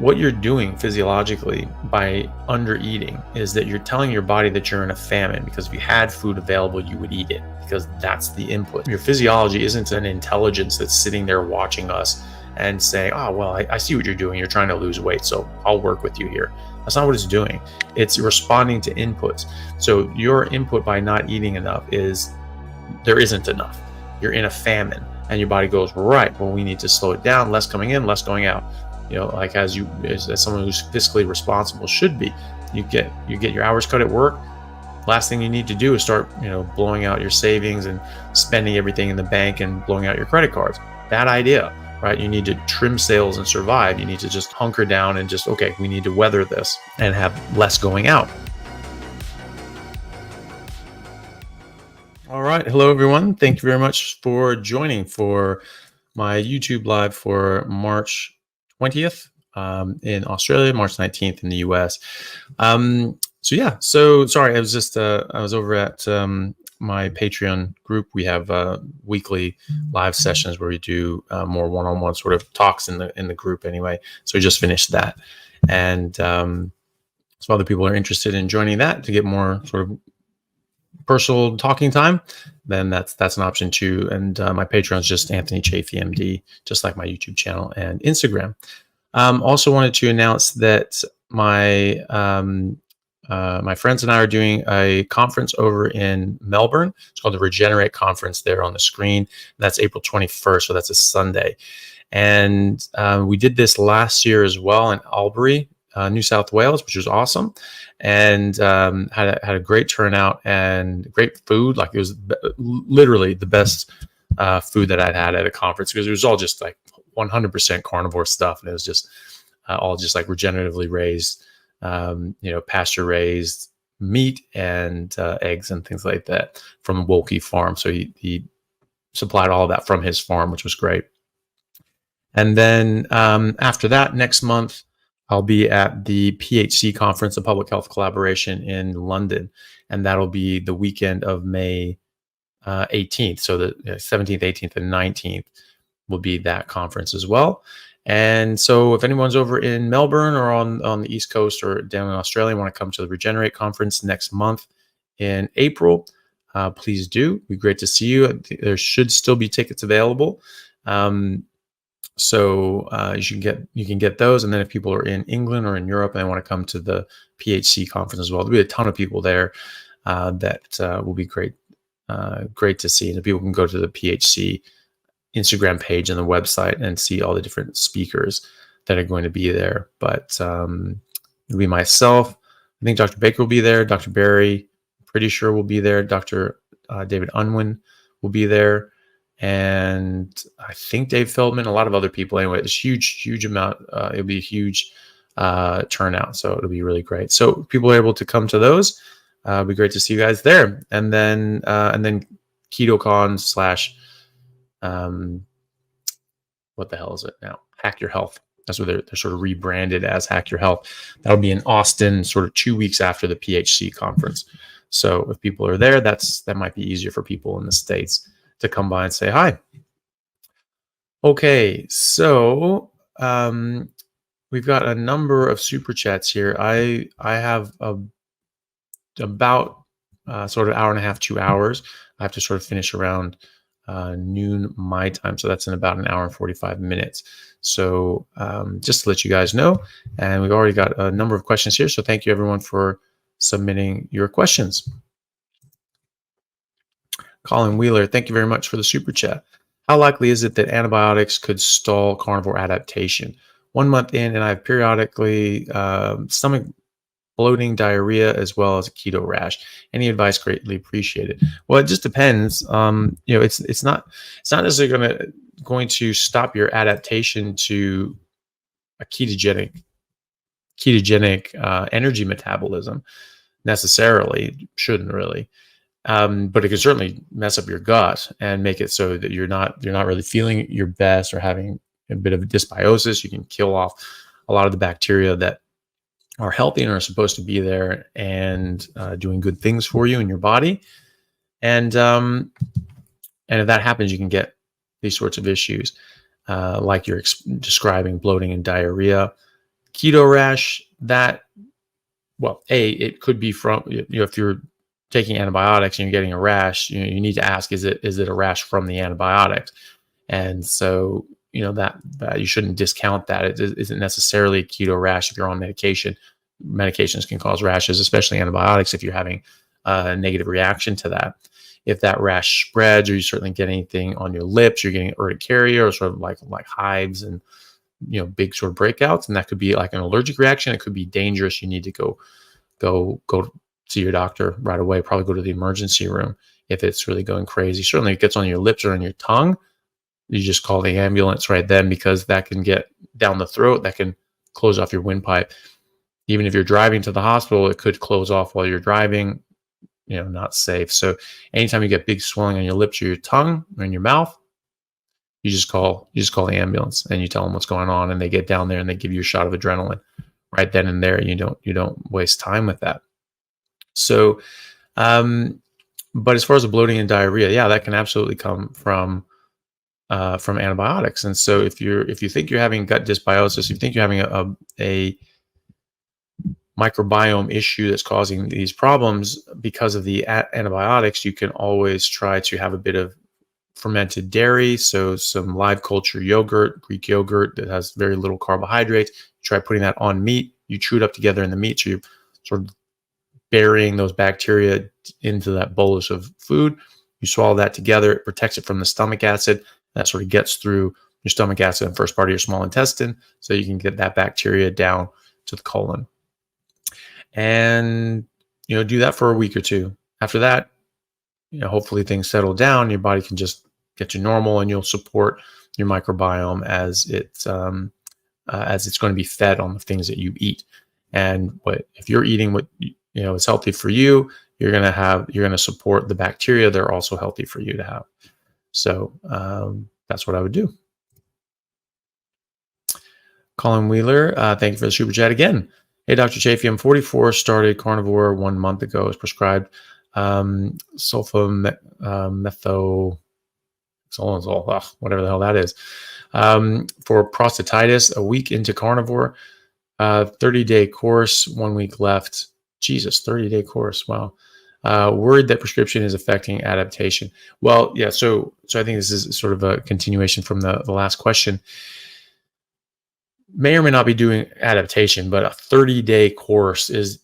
what you're doing physiologically by under eating is that you're telling your body that you're in a famine, because if you had food available, you would eat it, because that's the input. Your physiology isn't an intelligence that's sitting there watching us and saying, oh, well, I see what you're doing. You're trying to lose weight, so I'll work with you here. That's not what it's doing. It's responding to inputs. So your input by not eating enough is there isn't enough. You're in a famine, and your body goes, right, well, we need to slow it down, less coming in, less going out. You know, like as someone who's fiscally responsible should be, you get your hours cut at work. Last thing you need to do is start, blowing out your savings and spending everything in the bank and blowing out your credit cards. Bad idea, right? You need to trim sails and survive. You need to just hunker down and just, okay, we need to weather this and have less going out. All right. Hello, everyone. Thank you very much for joining for my YouTube live for March 20th in Australia, March 19th in the US. So sorry, I was over at my Patreon group. We have weekly live sessions where we do more one-on-one sort of talks in the group anyway. So we just finished that. And so other people are interested in joining that to get more sort of personal talking time, then that's an option too. And my Patreon is just Anthony Chaffee MD, just like my YouTube channel and Instagram. Also wanted to announce that my friends and I are doing a conference over in Melbourne. It's called the Regenerate Conference there on the screen. That's April 21st, so that's a Sunday. And we did this last year as well in Albury, New South Wales, which was awesome, and had a great turnout and great food. Like, it was literally the best food that I'd had at a conference, because it was all just like 100% carnivore stuff, and it was just all just like regeneratively raised, pasture raised meat and eggs and things like that from Wolke Farm. So he supplied all of that from his farm, which was great. And then after that, next month, I'll be at the PHC conference, a public health collaboration in London, and that'll be the weekend of May 18th. So the 17th, 18th, and 19th will be that conference as well. And so if anyone's over in Melbourne or on the East Coast or down in Australia, want to come to the Regenerate conference next month in April, please do. It'd be great to see you. There should still be tickets available. So you can get those. And then if people are in England or in Europe and they want to come to the PHC conference as well, there'll be a ton of people there that will be great to see. And people can go to the PHC Instagram page and the website and see all the different speakers that are going to be there. But it'll be myself. I think Dr. Baker will be there. Dr. Barry, pretty sure will be there. Dr. David Unwin will be there. And I think Dave Feldman, a lot of other people. Anyway, it's huge amount. It'll be a huge turnout. So it'll be really great. So if people are able to come to those, it'll be great to see you guys there. And then KetoCon / what the hell is it now? Hack Your Health. That's what they're sort of rebranded as, Hack Your Health. That'll be in Austin, sort of 2 weeks after the PHC conference. So if people are there, that might be easier for people in the States to come by and say hi. Okay, so we've got a number of super chats here. I have about sort of hour and a half, 2 hours. I have to sort of finish around noon my time, so that's in about an hour and 45 minutes. So just to let you guys know, and we've already got a number of questions here, so thank you everyone for submitting your questions. Colin Wheeler, thank you very much for the super chat. How likely is it that antibiotics could stall carnivore adaptation? 1 month in, and I have periodically stomach bloating, diarrhea, as well as a keto rash. Any advice greatly appreciated. Well, it just depends. It's not necessarily going to stop your adaptation to a ketogenic energy metabolism necessarily. Shouldn't really. But it can certainly mess up your gut and make it so that you're not really feeling your best or having a bit of a dysbiosis. You can kill off a lot of the bacteria that are healthy and are supposed to be there and doing good things for you in your body. And if that happens, you can get these sorts of issues like you're describing, bloating and diarrhea. keto rash, well, it could be from, if you're taking antibiotics and you're getting a rash, you need to ask, is it a rash from the antibiotics? And so, that you shouldn't discount that. It isn't necessarily a keto rash if you're on medication. Medications can cause rashes, especially antibiotics, if you're having a negative reaction to that. If that rash spreads, or you certainly get anything on your lips, you're getting urticaria, or sort of like hives and big sort of breakouts, and that could be like an allergic reaction. It could be dangerous. You need to go see your doctor right away. Probably go to the emergency room if it's really going crazy. Certainly, if it gets on your lips or on your tongue, you just call the ambulance right then, because that can get down the throat. That can close off your windpipe. Even if you're driving to the hospital, it could close off while you're driving. Not safe. So anytime you get big swelling on your lips or your tongue or in your mouth, you just call the ambulance and you tell them what's going on, and they get down there and they give you a shot of adrenaline right then and there. You don't waste time with that. So, but as far as the bloating and diarrhea, yeah, that can absolutely come from antibiotics. And so if you think you're having gut dysbiosis, you think you're having a microbiome issue that's causing these problems because of the antibiotics, you can always try to have a bit of fermented dairy. So some live culture yogurt, Greek yogurt that has very little carbohydrates. Try putting that on meat. You chew it up together in the meat. So you're sort of burying those bacteria into that bolus of food. You swallow that together. It protects it from the stomach acid. That sort of gets through your stomach acid and first part of your small intestine, so you can get that bacteria down to the colon. And do that for a week or two. After that, hopefully things settle down. Your body can just get to normal, and you'll support your microbiome as it's going to be fed on the things that you eat. And if you're eating what is healthy for you, you're going to support the bacteria that are also healthy for you to have. So that's what I would do. Colin Wheeler, thank you for the super chat again. Hey, Dr. Chaffee, I'm 44, started carnivore 1 month ago. Is prescribed sulfamethoxazole, whatever the hell that is, for prostatitis. A week into carnivore, 30-day course, 1 week left. Jesus, 30-day course. Wow. Worried that prescription is affecting adaptation. Well, yeah. So I think this is sort of a continuation from the last question. May or may not be doing adaptation, but a 30-day course is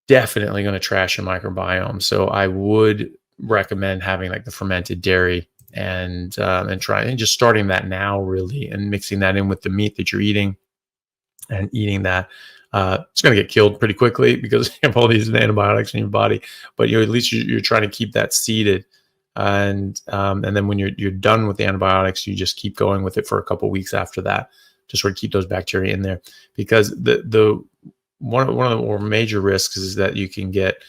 definitely going to trash your microbiome. So I would recommend having like the fermented dairy and just starting that now, really, and mixing that in with the meat that you're eating and eating that. It's going to get killed pretty quickly because you have all these antibiotics in your body, but at least you're trying to keep that seated. And then when you're done with the antibiotics, you just keep going with it for a couple of weeks after that to sort of keep those bacteria in there, because one of the more major risks is that you can get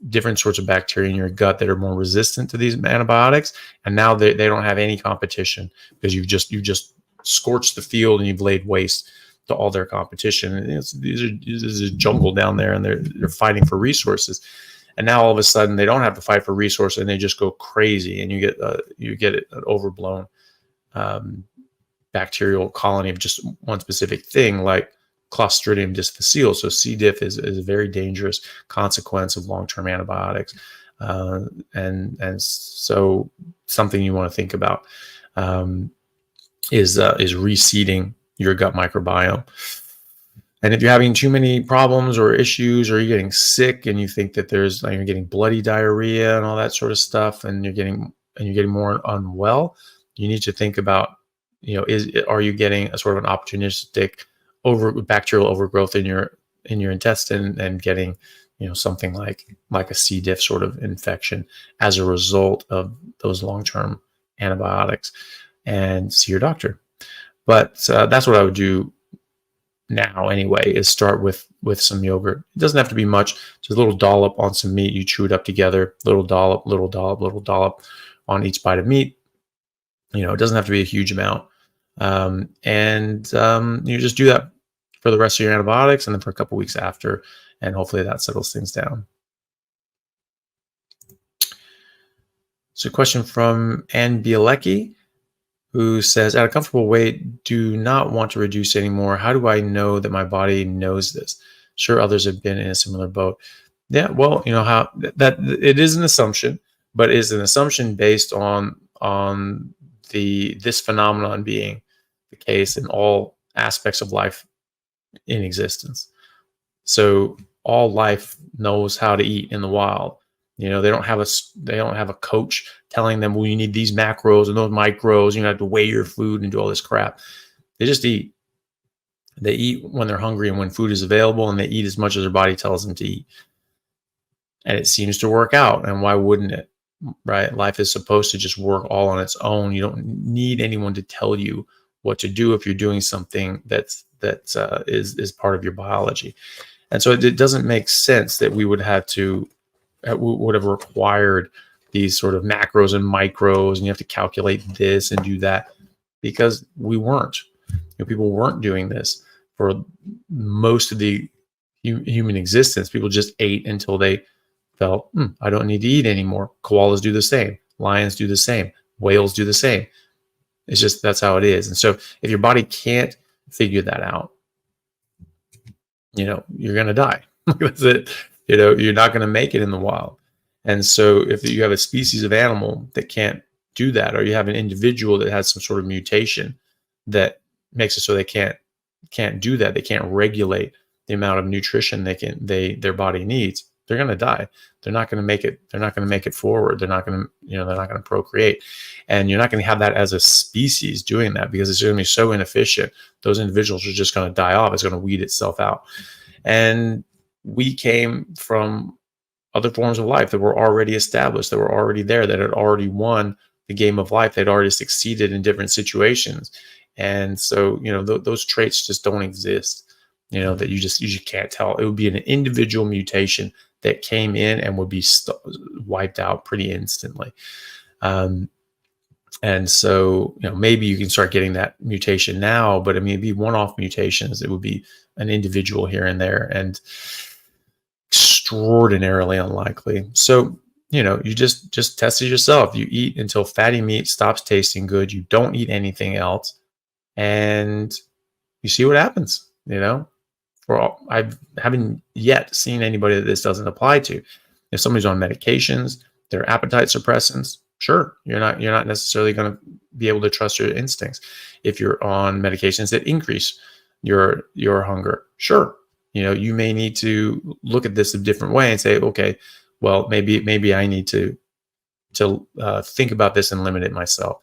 different sorts of bacteria in your gut that are more resistant to these antibiotics, and now they don't have any competition because you've just scorched the field and you've laid waste to all their competition. And this is a jungle down there, and they're fighting for resources. And now all of a sudden they don't have to fight for resources, and they just go crazy, and you get an overblown bacterial colony of just one specific thing, like Clostridium difficile. So C. diff is a very dangerous consequence of long-term antibiotics, and so something you want to think about is reseeding your gut microbiome. And if you're having too many problems or issues, or you're getting sick and you think that you're getting bloody diarrhea and all that sort of stuff, and you're getting more unwell, you need to think about, are you getting a sort of an opportunistic bacterial overgrowth in your intestine and getting, something like a C. diff sort of infection as a result of those long-term antibiotics, and see your doctor. But that's what I would do now anyway, is start with some yogurt. It doesn't have to be much, just a little dollop on some meat. You chew it up together, little dollop on each bite of meat. It doesn't have to be a huge amount. You just do that for the rest of your antibiotics, and then for a couple weeks after, and hopefully that settles things down. So a question from Ann Bielecki. who says, at a comfortable weight, do not want to reduce anymore. How do I know that my body knows this? Sure, others have been in a similar boat. Yeah, well, you know how that it is an assumption, but it's an assumption based on this phenomenon being the case in all aspects of life in existence. So all life knows how to eat in the wild. You know, they don't have a coach telling them, well, you need these macros and those micros. You have to weigh your food and do all this crap. They just eat. They eat when they're hungry and when food is available, and they eat as much as their body tells them to eat. And it seems to work out. And why wouldn't it? Right? Life is supposed to just work all on its own. You don't need anyone to tell you what to do if you're doing something that is part of your biology. And so it doesn't make sense that we would have required these sort of macros and micros, and you have to calculate this and do that, because we weren't. People weren't doing this for most of the human existence. People just ate until they felt, I don't need to eat anymore. Koalas do the same. Lions do the same. Whales do the same. It's just, that's how it is. And so if your body can't figure that out, you're going to die. That's it. You're not going to make it in the wild. And so if you have a species of animal that can't do that, or you have an individual that has some sort of mutation that makes it so they can't do that, they can't regulate the amount of nutrition their body needs, they're going to die. They're not going to make it. They're not going to make it forward. They're not going to procreate. And you're not going to have that as a species doing that, because it's going to be so inefficient. Those individuals are just going to die off. It's going to weed itself out. And we came from other forms of life that were already established, that were already there, that had already won the game of life. They'd already succeeded in different situations. And so, those traits just don't exist, that you just can't tell. It would be an individual mutation that came in and would be wiped out pretty instantly. And so, maybe you can start getting that mutation now, but I mean, it'd be one-off mutations. It would be an individual here and there, and extraordinarily unlikely. So, you just test it yourself. You eat until fatty meat stops tasting good. You don't eat anything else, and you see what happens. I haven't yet seen anybody that this doesn't apply to. If somebody's on medications, they're appetite suppressants, sure, you're not necessarily going to be able to trust your instincts. If you're on medications that increase your hunger, sure, you may need to look at this a different way and say, okay, well, maybe I need to think about this and limit it myself.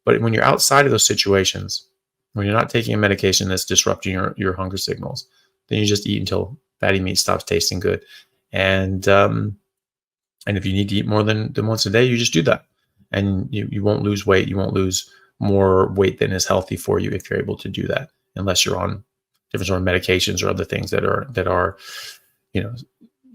But when you're outside of those situations, when you're not taking a medication that's disrupting your hunger signals, then you just eat until fatty meat stops tasting good. And if you need to eat more than once a day, you just do that. And you won't lose weight. You won't lose more weight than is healthy for you if you're able to do that, unless you're on different sort of medications or other things that are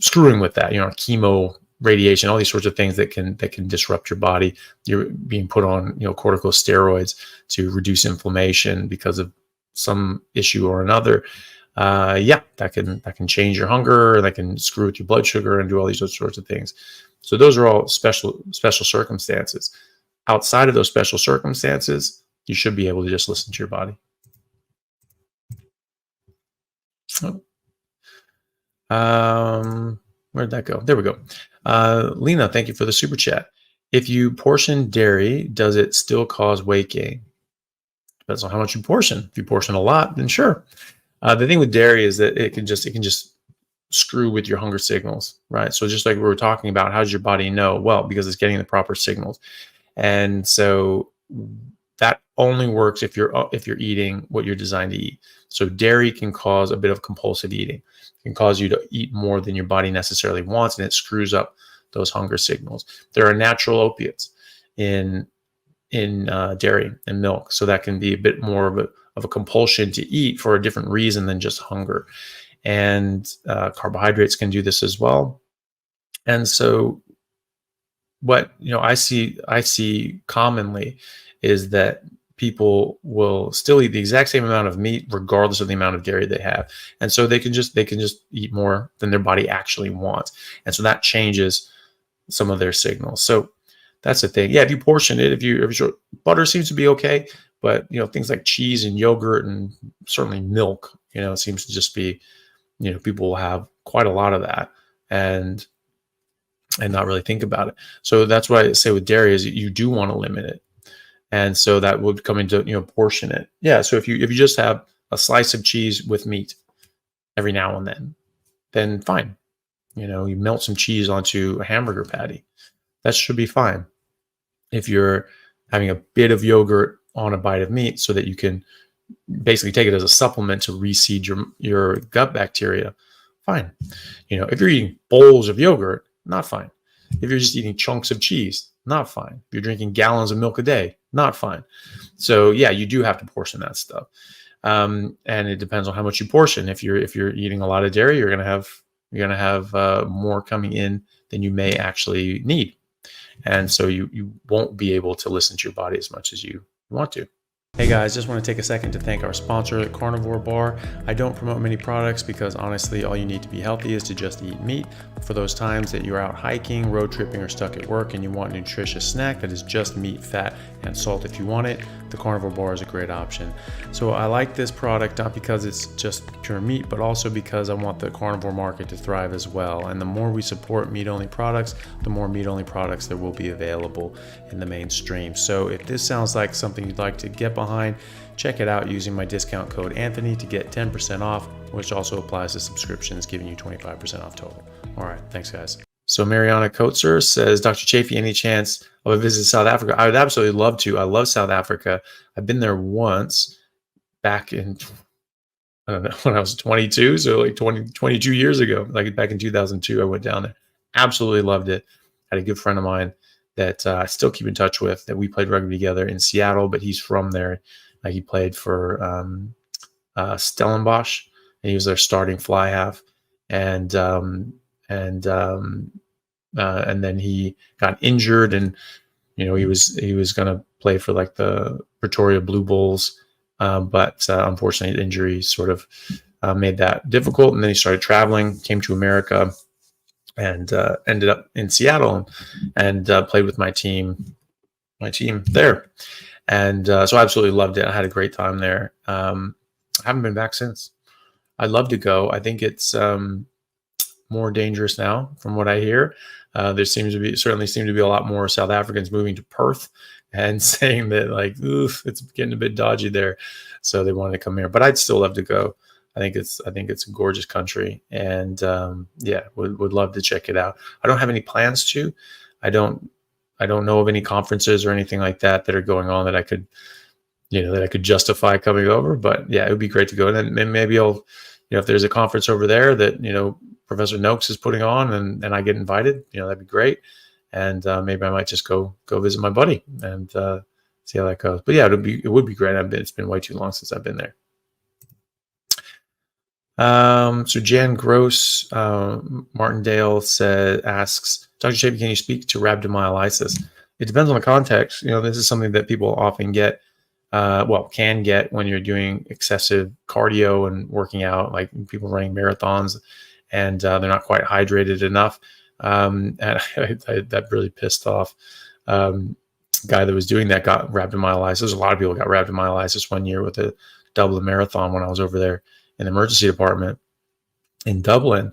screwing with that. Chemo, radiation, all these sorts of things that can disrupt your body. You're being put on corticosteroids to reduce inflammation because of some issue or another. That can change your hunger, that can screw with your blood sugar and do all these other sorts of things. So those are all special circumstances. Outside of those special circumstances, you should be able to just listen to your body. Where'd that go? There we go. Lena, thank you for the super chat. If you portion dairy, does it still cause weight gain? Depends on how much you portion. If you portion a lot, then sure. The thing with dairy is that it can just screw with your hunger signals, right? So just like we were talking about, how does your body know? Well, because it's getting the proper signals. And so that only works if you're eating what you're designed to eat. So dairy can cause a bit of compulsive eating. It can cause you to eat more than your body necessarily wants, and it screws up those hunger signals. There are natural opiates in dairy and milk, so that can be a bit more of a compulsion to eat for a different reason than just hunger. And carbohydrates can do this as well. And so what I see commonly is that people will still eat the exact same amount of meat regardless of the amount of dairy they have. And so they can just eat more than their body actually wants. And so that changes some of their signals. So That's the thing. Yeah, if you portion it, if you butter seems to be okay, but things like cheese and yogurt and certainly milk, it seems to just be, people will have quite a lot of that and not really think about it. So that's why I say with dairy is you do want to limit it. And so that would come into, portion it. Yeah. So if you just have a slice of cheese with meat every now and then fine. You melt some cheese onto a hamburger patty. That should be fine. If you're having a bit of yogurt on a bite of meat so that you can basically take it as a supplement to reseed your gut bacteria, fine. If you're eating bowls of yogurt, not fine. If you're just eating chunks of cheese, not fine. If you're drinking gallons of milk a day, not fine. So yeah, you do have to portion that stuff. And it depends on how much you portion. If you're eating a lot of dairy, you're gonna have more coming in than you may actually need. And so you won't be able to listen to your body as much as you want to. Hey guys, just want to take a second to thank our sponsor, Carnivore Bar. I don't promote many products because honestly, all you need to be healthy is to just eat meat. For those times that you're out hiking, road tripping, or stuck at work and you want a nutritious snack that is just meat, fat, and salt if you want it, the Carnivore Bar is a great option. So I like this product not because it's just pure meat, but also because I want the carnivore market to thrive as well. And the more we support meat-only products, the more meat-only products there will be available in the mainstream. So if this sounds like something you'd like to get behind, check it out using my discount code Anthony to get 10% off, which also applies to subscriptions, giving you 25% off total. All right, thanks guys. So Mariana Coetzer says, Dr. Chaffee, any chance of a visit to South Africa? I would absolutely love to. I love South Africa. I've been there once back in, I don't know, when I was 22. So like 22 years ago, like back in 2002, I went down there. Absolutely loved it. Had a good friend of mine that I still keep in touch with, that we played rugby together in Seattle, but he's from there. He played for Stellenbosch, and he was their starting fly half. And then he got injured, and he was going to play for like the Pretoria Blue Bulls, but unfortunately, the injury sort of made that difficult. And then he started traveling, came to America, and ended up in Seattle and played with my team there. And so I absolutely loved it. I had a great time there. I haven't been back since. I'd love to go. I think it's more dangerous now, from what I hear. There certainly seem to be a lot more South Africans moving to Perth and saying that like, oof, it's getting a bit dodgy there, so they wanted to come here. But I'd still love to go. I think it's a gorgeous country, and yeah, would love to check it out. I don't have any plans to. I don't know of any conferences or anything like that are going on that I could justify coming over. But yeah, it would be great to go. And then maybe I'll, if there's a conference over there that Professor Noakes is putting on, and I get invited, that'd be great. And maybe I might just go visit my buddy and see how that goes. But yeah, it would be great. It's been way too long since I've been there. So Jan Gross, Martindale asks, Dr. Chaffee, can you speak to rhabdomyolysis? It depends on the context. This is something that people often get, can get when you're doing excessive cardio and working out, like people running marathons, and they're not quite hydrated enough. And that really pissed off guy that was doing that got rhabdomyolysis. A lot of people got rhabdomyolysis one year with a Dublin marathon when I was over there in the emergency department in Dublin.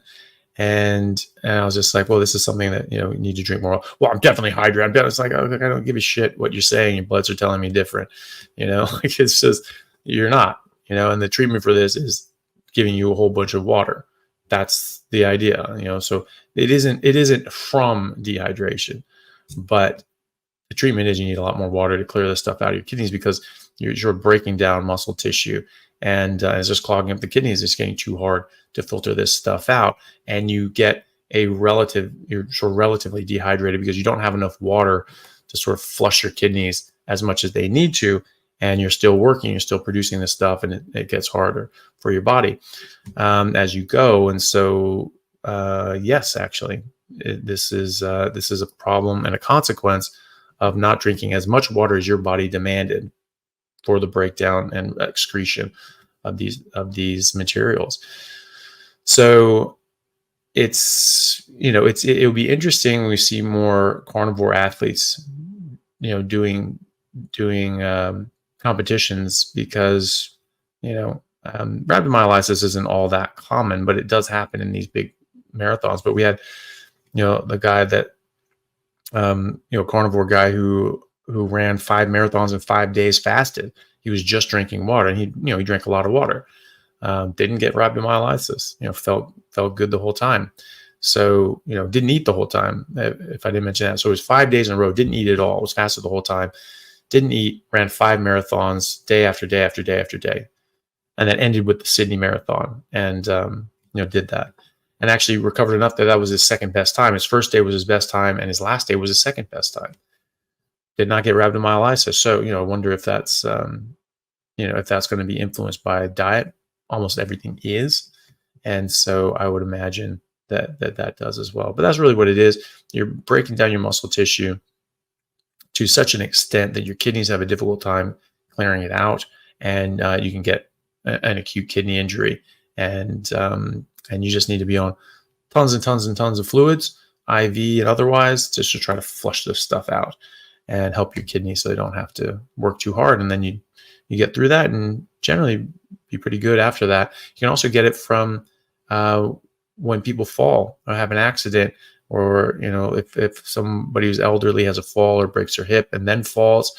And I was just like, well, this is something that, you need to drink more. Well, I'm definitely hydrated. It's like, I don't give a shit what you're saying. Your bloods are telling me different, like it's just, you're not, and the treatment for this is giving you a whole bunch of water. That's the idea, so it isn't from dehydration, but the treatment is you need a lot more water to clear the stuff out of your kidneys, because you're breaking down muscle tissue, and it's just clogging up the kidneys. It's getting too hard to filter this stuff out, and you get you're sort of relatively dehydrated because you don't have enough water to sort of flush your kidneys as much as they need to, and you're still working, you're still producing this stuff, and it gets harder for your body as you go. And so yes, actually, this is a problem and a consequence of not drinking as much water as your body demanded for the breakdown and excretion of these materials. So it'll be interesting when we see more carnivore athletes, doing competitions, because rhabdomyolysis isn't all that common, but it does happen in these big marathons. But we had the guy that carnivore guy who ran 5 marathons in 5 days, fasted. He was just drinking water, and he drank a lot of water. Didn't get rhabdomyolysis. Felt good the whole time. So didn't eat the whole time, if I didn't mention that. So it was 5 days in a row, didn't eat at all, was fasted the whole time, didn't eat, ran 5 marathons day after day after day after day, and then ended with the Sydney Marathon, and did that, and actually recovered enough that was his second best time. His first day was his best time, and his last day was his second best time. Did not get rhabdomyolysis. So I wonder if that's if that's going to be influenced by diet. Almost everything is, and so I would imagine that does as well. But that's really what it is. You're breaking down your muscle tissue to such an extent that your kidneys have a difficult time clearing it out, and you can get an acute kidney injury, and you just need to be on tons and tons and tons of fluids, IV and otherwise, just to try to flush this stuff out and help your kidneys so they don't have to work too hard. And then you get through that and generally be pretty good after that. You can also get it from when people fall or have an accident, or if somebody who's elderly has a fall or breaks their hip and then falls,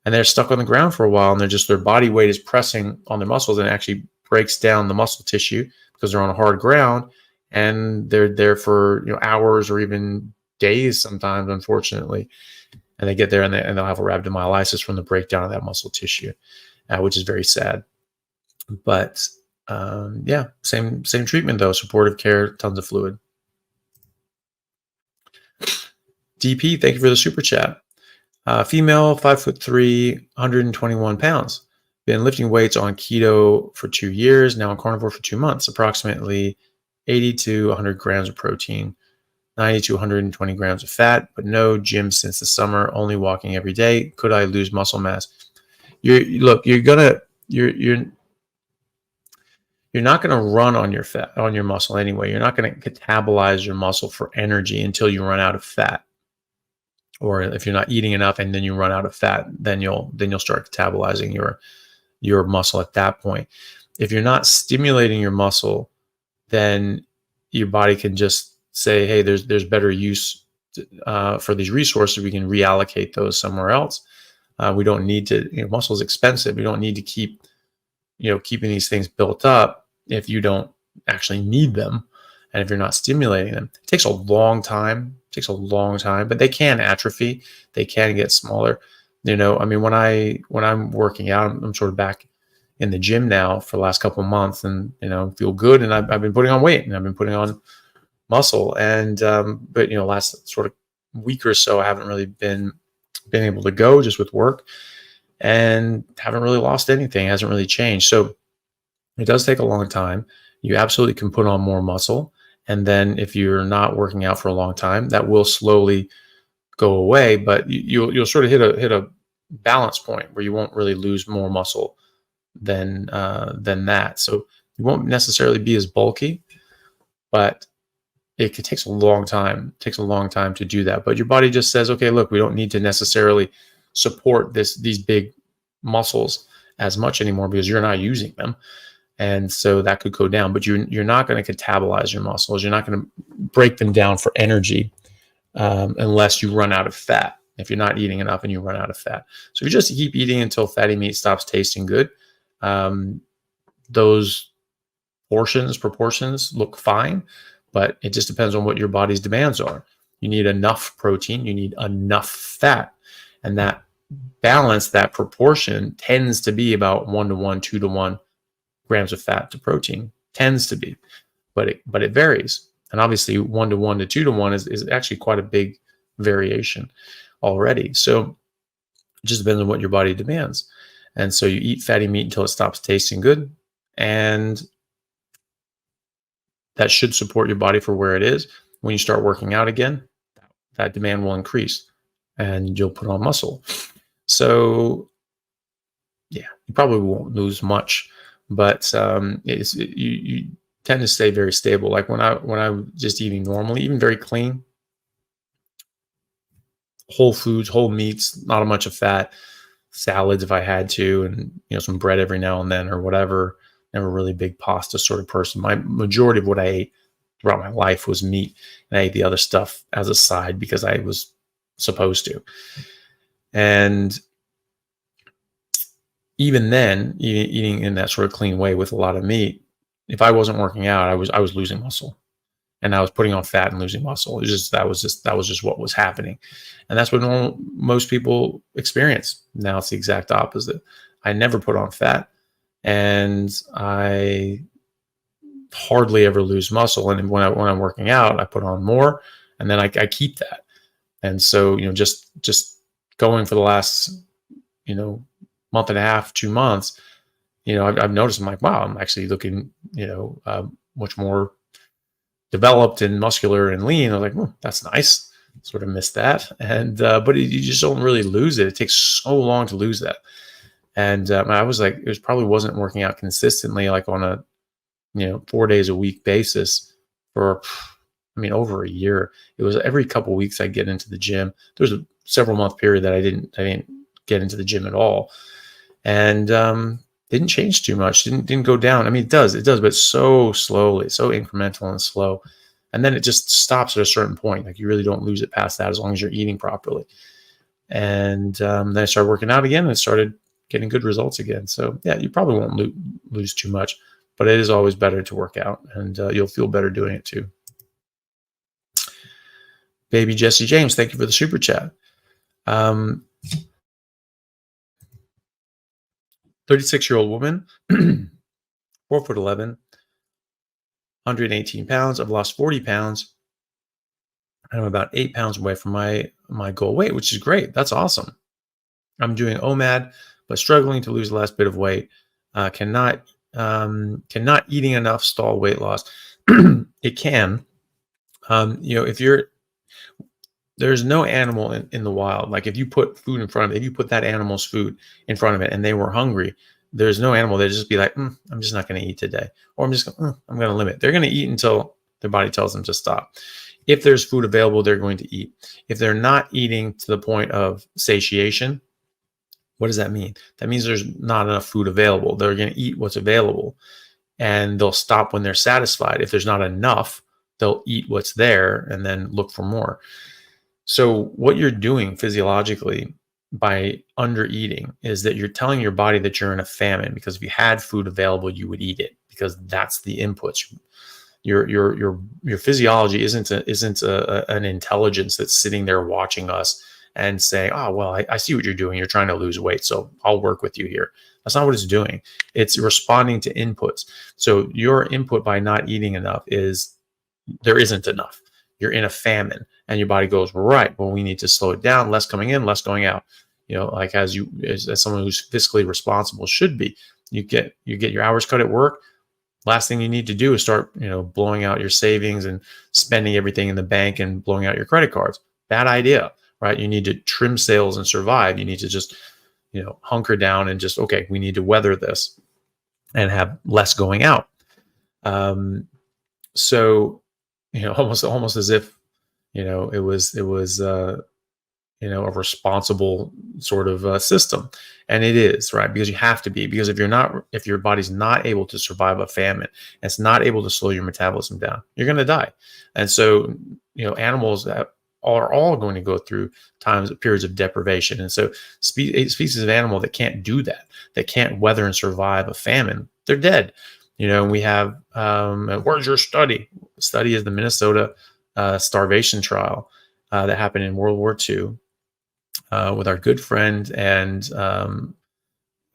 and they're stuck on the ground for a while, and their body weight is pressing on their muscles, and it actually breaks down the muscle tissue because they're on a hard ground, and they're there for hours or even days sometimes, unfortunately, and they get there and they'll have a rhabdomyolysis from the breakdown of that muscle tissue, which is very sad. But same treatment though, supportive care, tons of fluid. DP, thank you for the super chat. Female, 5'3", 121 pounds. Been lifting weights on keto for 2 years, now on carnivore for 2 months. Approximately 80 to 100 grams of protein, 90 to 120 grams of fat, but no gym since the summer, only walking every day. Could I lose muscle mass? You're not going to run on your fat, on your muscle anyway. You're not going to catabolize your muscle for energy until you run out of fat. Or if you're not eating enough and then you run out of fat, then you'll start catabolizing your muscle at that point. If you're not stimulating your muscle, then your body can just say, hey, there's better use for these resources. We can reallocate those somewhere else. We don't need to, muscle is expensive. We don't need to keep, keeping these things built up if you don't actually need them. And if you're not stimulating them, it takes a long time. But they can atrophy. They can get smaller. When I'm working out, I'm sort of back in the gym now for the last couple of months, and feel good. And I've been putting on weight, and I've been putting on muscle. And but last sort of week or so, I haven't really been able to go, just with work, and haven't really lost anything. It hasn't really changed. So it does take a long time. You absolutely can put on more muscle. And then if you're not working out for a long time, that will slowly go away, but you'll sort of hit a balance point where you won't really lose more muscle than that. So you won't necessarily be as bulky, but it takes a long time. It takes a long time to do that. But your body just says, okay, look, we don't need to necessarily support these big muscles as much anymore because you're not using them. And so that could go down, but you're not going to catabolize your muscles. You're not going to break them down for energy unless you run out of fat. If you're not eating enough and you run out of fat. So if you just keep eating until fatty meat stops tasting good, those proportions look fine, but it just depends on what your body's demands are. You need enough protein, you need enough fat, and that balance, that proportion tends to be about 1-to-1, 2-to-1 grams of fat to protein, tends to be, but it varies. And obviously 1-to-1 to 2-to-1 is actually quite a big variation already. So it just depends on what your body demands. And so you eat fatty meat until it stops tasting good, and that should support your body for where it is. When you start working out again, that demand will increase and you'll put on muscle. So yeah, you probably won't lose much, but tend to stay very stable. Like when I'm just eating normally, even very clean, whole foods, whole meats, not a bunch of fat, salads if I had to, and some bread every now and then or whatever. Never really big pasta sort of person. My majority of what I ate throughout my life was meat, and I ate the other stuff as a side because I was supposed to. And even then, eating in that sort of clean way with a lot of meat, if I wasn't working out, I was losing muscle, and I was putting on fat and losing muscle. That was just what was happening, and that's what most people experience. Now it's the exact opposite. I never put on fat, and I hardly ever lose muscle. And when I'm working out, I put on more, and then I keep that. And so just going for the last month and a half, 2 months, I've noticed, I'm like, wow, I'm actually looking much more developed and muscular and lean. I was like, that's nice. Sort of missed that. And but you just don't really lose it. It takes so long to lose that. And I was like, it probably wasn't working out consistently, like on a 4 days a week basis for over a year. It was every couple of weeks I'd get into the gym. There was a several month period that I didn't get into the gym at all, and didn't change too much. Didn't go down. It does, but so slowly, so incremental and slow. And then it just stops at a certain point. Like you really don't lose it past that as long as you're eating properly. And then I started working out again and started getting good results again. So yeah, you probably won't lose too much, but it is always better to work out, and you'll feel better doing it too. Baby Jesse James, thank you for the super chat. 36-year-old woman, 4'11", 118 pounds. I've lost 40 pounds. I'm about 8 pounds away from my goal weight, which is great. That's awesome. I'm doing OMAD, but struggling to lose the last bit of weight. Cannot eating enough stall weight loss. It can. There's no animal in the wild. Like if you put food in front of it, if you put that animal's food in front of it and they were hungry, there's no animal that just be like, I'm just not going to eat today. Or I'm going to limit. They're going to eat until their body tells them to stop. If there's food available, they're going to eat. If they're not eating to the point of satiation, what does that mean? That means there's not enough food available. They're going to eat what's available, and they'll stop when they're satisfied. If there's not enough, they'll eat what's there and then look for more. So what you're doing physiologically by under eating is that you're telling your body that you're in a famine, because if you had food available, you would eat it, because that's the inputs. Your physiology isn't an intelligence that's sitting there watching us and saying, oh, well, I see what you're doing. You're trying to lose weight, so I'll work with you here. That's not what it's doing. It's responding to inputs. So your input by not eating enough is there isn't enough. You're in a famine, and your body goes, right, well, we need to slow it down, less coming in, less going out. Like as someone who's fiscally responsible should be. You get your hours cut at work. Last thing you need to do is start, blowing out your savings and spending everything in the bank and blowing out your credit cards. Bad idea, right? You need to trim sales and survive. You need to just, hunker down and just, okay, we need to weather this and have less going out. So, almost as if, it was a responsible sort of system. And it is, right? Because you have to be, because if your body's not able to survive a famine, and it's not able to slow your metabolism down, you're going to die. And so, animals that are all going to go through periods of deprivation. And so species of animal that can't do that can't weather and survive a famine, they're dead. And we have, where's your study? The study is the Minnesota starvation trial that happened in World War II with our good friend and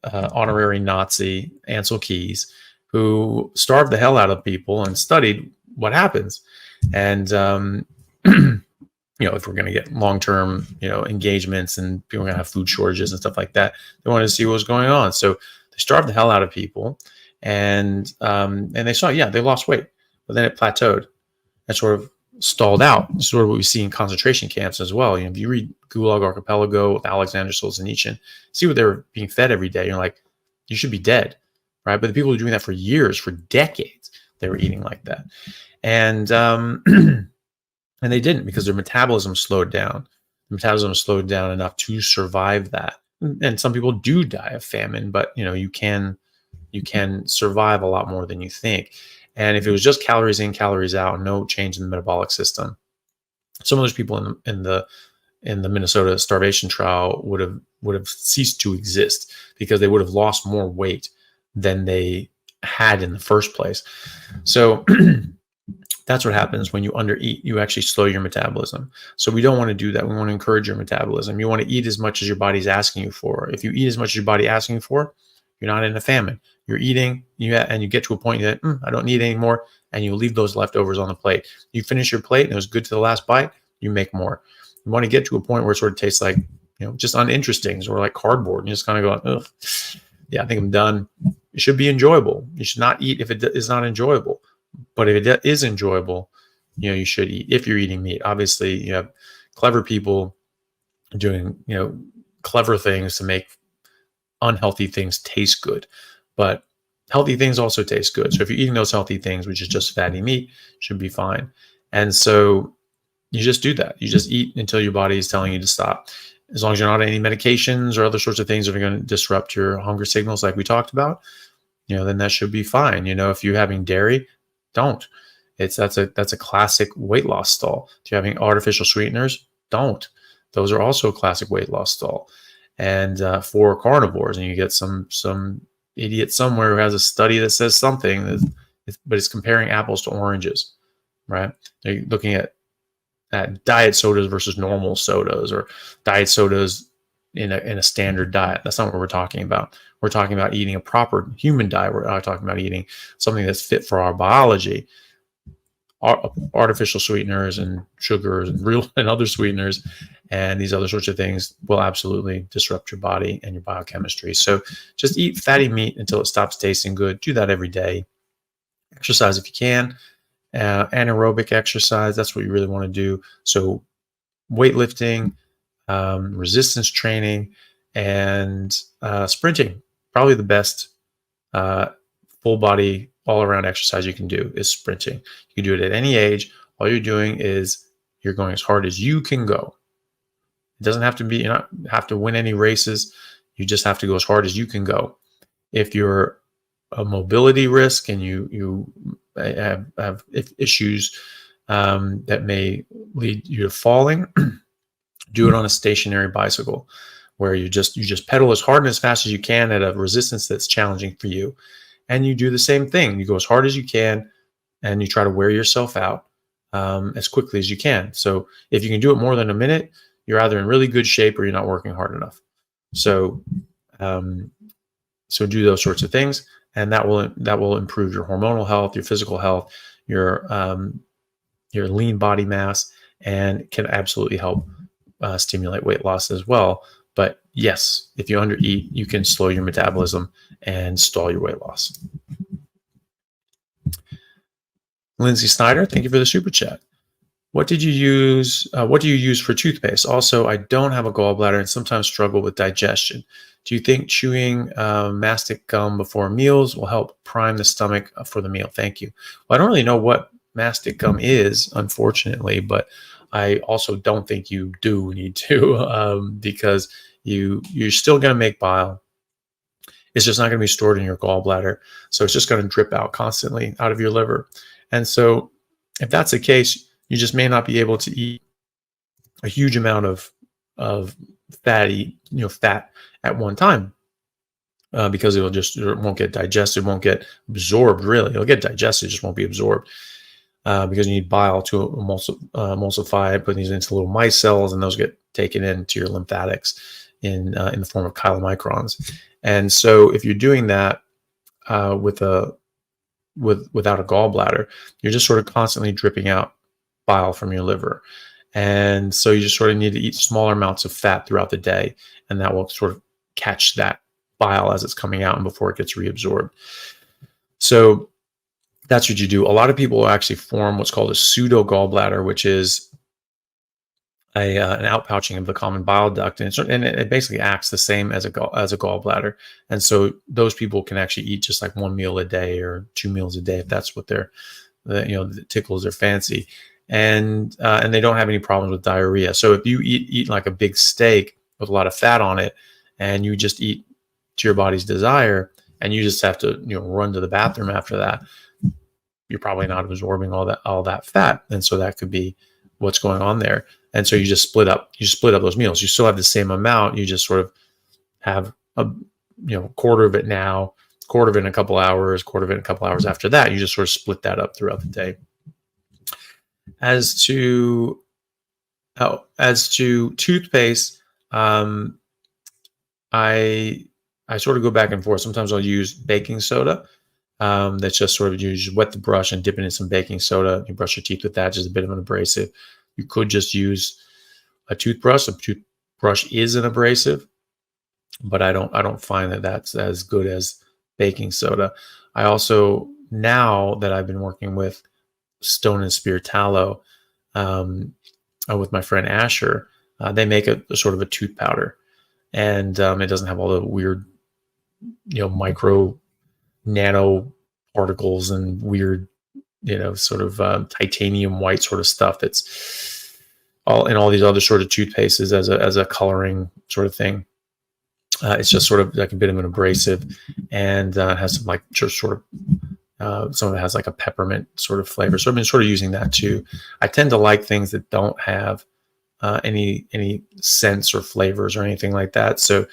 honorary Nazi Ansel Keys, who starved the hell out of people and studied what happens. And, if we're going to get long-term, engagements and people are going to have food shortages and stuff like that, they wanted to see what was going on. So they starved the hell out of people, and they saw, they lost weight, but then it plateaued and sort of stalled out. Sort of what we see in concentration camps as well. If you read Gulag Archipelago with Alexander Solzhenitsyn, see what they were being fed every day. You're like, you should be dead, right? But the people who are doing that for years, for decades, they were eating like that. And and they didn't, because their metabolism slowed down. The metabolism slowed down enough to survive that. And some people do die of famine, but you can survive a lot more than you think. And if it was just calories in, calories out, no change in the metabolic system, some of those people in the Minnesota starvation trial would have ceased to exist, because they would have lost more weight than they had in the first place. So that's what happens when you undereat. You actually slow your metabolism. So we don't want to do that. We want to encourage your metabolism. You want to eat as much as your body's asking you for. If you eat as much as your body asking you for, you're not in a famine. You're eating, and you get to a point that I don't need any more, and you leave those leftovers on the plate. You finish your plate and it was good to the last bite, you make more. You want to get to a point where it sort of tastes like, just uninteresting, or like cardboard. And you just kind of go, ugh, yeah, I think I'm done. It should be enjoyable. You should not eat if it is not enjoyable. But if it is enjoyable, you should eat. If you're eating meat, obviously, you have clever people doing, clever things to make unhealthy things taste good. But healthy things also taste good. So if you're eating those healthy things, which is just fatty meat, should be fine. And so you just do that. You just eat until your body is telling you to stop. As long as you're not on any medications or other sorts of things that are going to disrupt your hunger signals, like we talked about, then that should be fine. If you're having dairy, don't. That's a classic weight loss stall. If you're having artificial sweeteners, don't. Those are also a classic weight loss stall. And for carnivores, and you get some idiot somewhere who has a study that says something, but it's comparing apples to oranges, right? They're looking at diet sodas versus normal sodas, or diet sodas in a standard diet. That's not what we're talking about. We're talking about eating a proper human diet. We're not talking about eating something that's fit for our biology. Artificial sweeteners and sugars and real and other sweeteners and these other sorts of things will absolutely disrupt your body and your biochemistry. So just eat fatty meat until it stops tasting good. Do that every day. Exercise if you can. Anaerobic exercise, that's what you really want to do. So weightlifting, resistance training, and sprinting. Probably the best full body, all around exercise you can do is sprinting. You can do it at any age. All you're doing is you're going as hard as you can go. It doesn't have to be, you don't have to win any races. You just have to go as hard as you can go. If you're a mobility risk and you have issues that may lead you to falling, do it on a stationary bicycle, where you just pedal as hard and as fast as you can at a resistance that's challenging for you. And you do the same thing. You go as hard as you can, and you try to wear yourself out as quickly as you can. So if you can do it more than a minute, you're either in really good shape or you're not working hard enough. So do those sorts of things, and that will improve your hormonal health, your physical health, your lean body mass, and can absolutely help stimulate weight loss as well. But yes, if you undereat, you can slow your metabolism and stall your weight loss. Lindsay Snyder, thank you for the super chat. What do you use for toothpaste? Also, I don't have a gallbladder and sometimes struggle with digestion. Do you think chewing mastic gum before meals will help prime the stomach for the meal? Thank you. Well, I don't really know what mastic gum is, unfortunately, but I also don't think you do need to because you're still going to make bile. It's just not going to be stored in your gallbladder. So it's just going to drip out constantly out of your liver. And so if that's the case, you just may not be able to eat a huge amount of fatty, fat at one time because it won't get digested, won't get absorbed. Really, it'll get digested, just won't be absorbed because you need bile to emulsify, put these into little mice cells, and those get taken into your lymphatics in the form of chylomicrons. And so, if you're doing that without a gallbladder, you're just sort of constantly dripping out bile from your liver. And so you just sort of need to eat smaller amounts of fat throughout the day, and that will sort of catch that bile as it's coming out and before it gets reabsorbed. So that's what you do. A lot of people actually form what's called a pseudo gallbladder, which is an outpouching of the common bile duct, and it basically acts the same as a gallbladder. And so those people can actually eat just like one meal a day or 2 meals a day if that's what that tickles their fancy, and they don't have any problems with diarrhea. So if you eat like a big steak with a lot of fat on it, and you just eat to your body's desire, and you just have to run to the bathroom after that, you're probably not absorbing all that fat, and so that could be what's going on there. And so you just split up those meals. You still have the same amount. You just sort of have a quarter of it now, quarter of it in a couple hours, quarter of it in a couple hours after that. You just sort of split that up throughout the day. As to toothpaste, I sort of go back and forth. Sometimes I'll use baking soda. That's just sort of, you just wet the brush and dip it in some baking soda. You brush your teeth with that, just a bit of an abrasive. You could just use a toothbrush. A toothbrush is an abrasive, but I don't find that that's as good as baking soda. I also, now that I've been working with Stone and Spear tallow, with my friend Asher, they make a sort of a tooth powder, and it doesn't have all the weird, micro nano particles and weird, sort of titanium white sort of stuff that's all in all these other sort of toothpastes as a coloring sort of thing. It's just sort of like a bit of an abrasive, and it has some like just sort of some of it has like a peppermint sort of flavor. So I've been sort of using that too. I tend to like things that don't have any scents or flavors or anything like that. So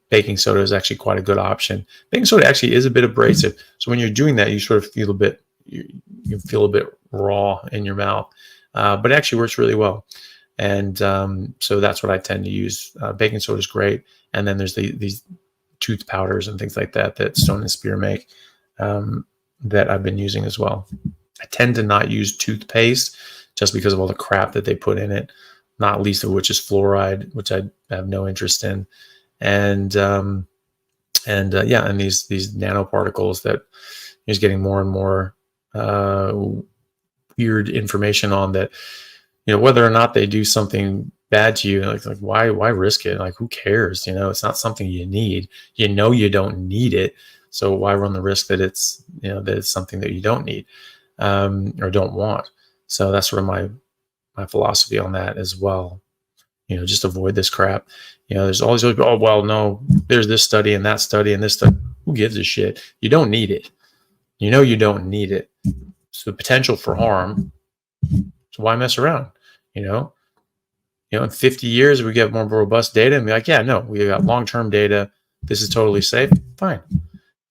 baking soda is actually quite a good option. Baking soda actually is a bit abrasive. So when you're doing that, you sort of feel a bit, you feel a bit raw in your mouth, but it actually works really well. And so that's what I tend to use. Baking soda is great. And then there's these tooth powders and things like that Stone and Spear make, that I've been using as well. I tend to not use toothpaste just because of all the crap that they put in it, not least of which is fluoride, which I have no interest in. And these nanoparticles that is getting more and more weird information on that, whether or not they do something bad to you, like why risk it? Like, who cares? It's not something you need. You don't need it. So why run the risk that it's, that it's something that you don't need, or don't want? So that's sort of my philosophy on that as well. Just avoid this crap. There's always, oh, well, no, there's this study and that study and this study. Who gives a shit? You don't need it. You don't need it. So the potential for harm. So why mess around? In 50 years, we get more robust data and be like, yeah, no, we got long-term data. This is totally safe. Fine.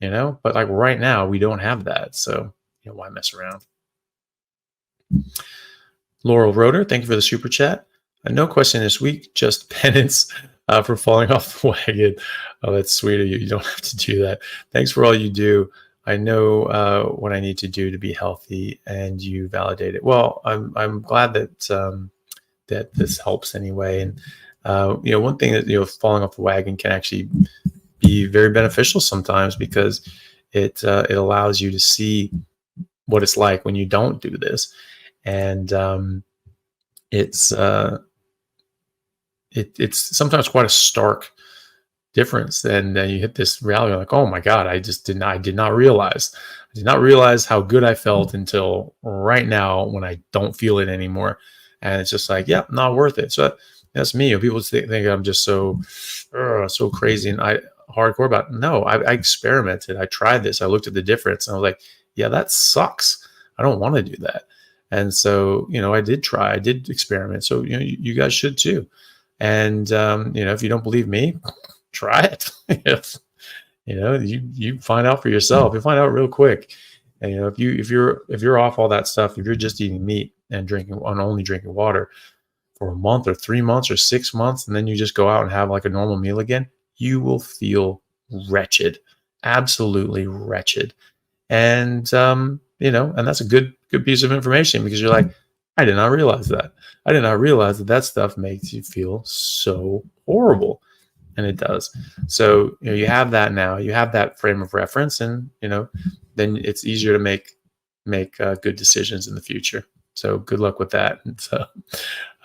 But like right now, we don't have that. So, why mess around? Laurel Roeder, thank you for the super chat. No question this week, just penance for falling off the wagon. Oh, that's sweet of you. You don't have to do that. Thanks for all you do. I know what I need to do to be healthy, and you validate it. Well, I'm glad that that this helps anyway. And one thing that falling off the wagon can actually be very beneficial sometimes, because it allows you to see what it's like when you don't do this, and it's sometimes quite a stark difference. And then you hit this reality, like, oh my God, I did not realize how good I felt until right now when I don't feel it anymore. And it's just like, yeah, not worth it. So that's me. People think I'm just so crazy and hardcore about it. No, I experimented. I tried this. I looked at the difference and I was like, yeah, that sucks. I don't want to do that. And so, I did try, I did experiment. So, you guys should too. And, if you don't believe me, try it. You find out for yourself. You find out real quick. And, if you're off all that stuff, if you're just eating meat and only drinking water for a month or 3 months or 6 months, and then you just go out and have like a normal meal again, you will feel wretched, absolutely wretched. And, and that's a good piece of information, because you're like, I did not realize that. I did not realize that stuff makes you feel so horrible. And it does. So, you have that now. You have that frame of reference, and, then it's easier to make good decisions in the future. So good luck with that. And so,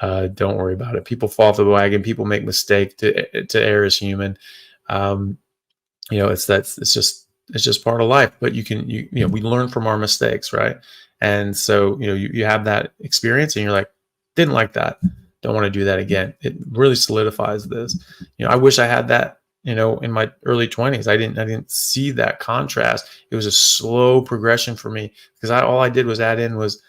Don't worry about it. People fall off the wagon. People make mistakes. To err is human. It's just part of life. But we learn from our mistakes, right? And so you have that experience, and you're like, didn't like that. Don't want to do that again. It really solidifies this. I wish I had that. In my early 20s, I didn't see that contrast. It was a slow progression for me because all I did was add in was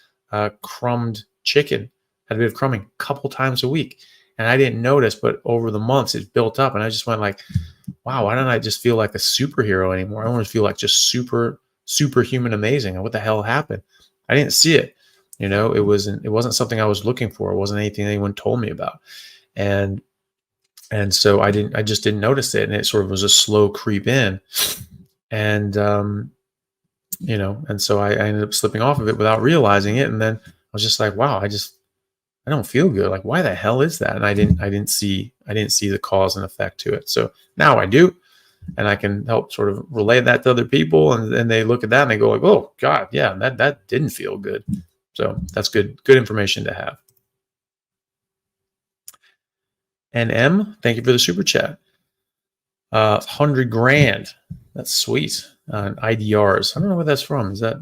crumbed chicken. Had a bit of crumbing a couple times a week, and I didn't notice, but over the months it built up, and I just went like, wow, why don't I just feel like a superhero anymore? I want to feel like just superhuman amazing. What the hell happened? I didn't see it. It wasn't something I was looking for. It wasn't anything anyone told me about. And so I just didn't notice it. And it sort of was a slow creep in. And, and so I ended up slipping off of it without realizing it. And then I was just like, wow, I don't feel good. Like, why the hell is that? And I didn't see the cause and effect to it. So now I do, and I can help sort of relay that to other people. And they look at that and they go like, oh God, yeah, that didn't feel good. So that's good information to have. And M, thank you for the super chat. 100 grand. That's sweet. IDRs. I don't know where that's from. I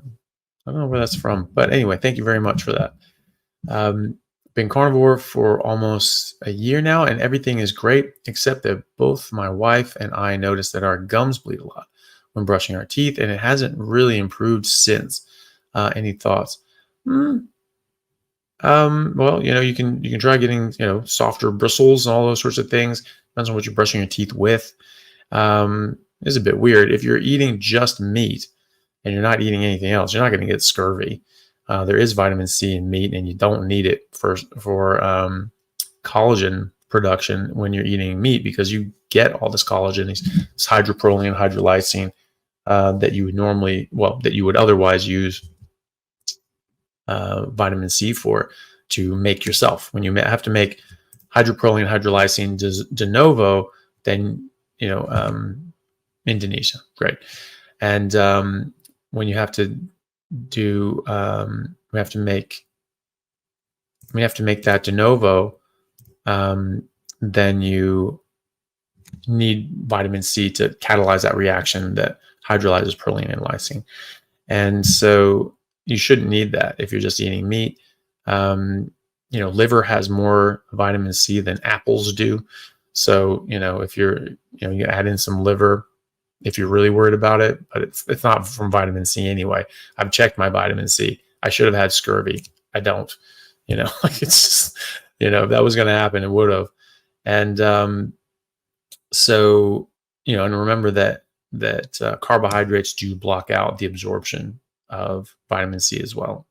don't know where that's from. But anyway, thank you very much for that. Been carnivore for almost a year now, and everything is great, except that both my wife and I noticed that our gums bleed a lot when brushing our teeth, and it hasn't really improved since. Any thoughts? Well, you can try getting, softer bristles and all those sorts of things. Depends on what you're brushing your teeth with. It's a bit weird. If you're eating just meat and you're not eating anything else, you're not going to get scurvy. There is vitamin C in meat, and you don't need it for collagen production when you're eating meat, because you get all this collagen, this hydroproline, hydrolysine that you would otherwise use vitamin C for to make yourself. When you have to make hydroproline, hydrolysine de novo, then Indonesia, great. And when you have to do, we have to make that de novo, then you need vitamin C to catalyze that reaction that hydrolyzes proline and lysine. And so you shouldn't need that if you're just eating meat. Liver has more vitamin C than apples do. So, if you add in some liver, if you're really worried about it, but it's not from vitamin C anyway. I've checked my vitamin C. I should have had scurvy. I don't, like it's just, if that was going to happen, it would have. And so, and remember that carbohydrates do block out the absorption of vitamin C as well.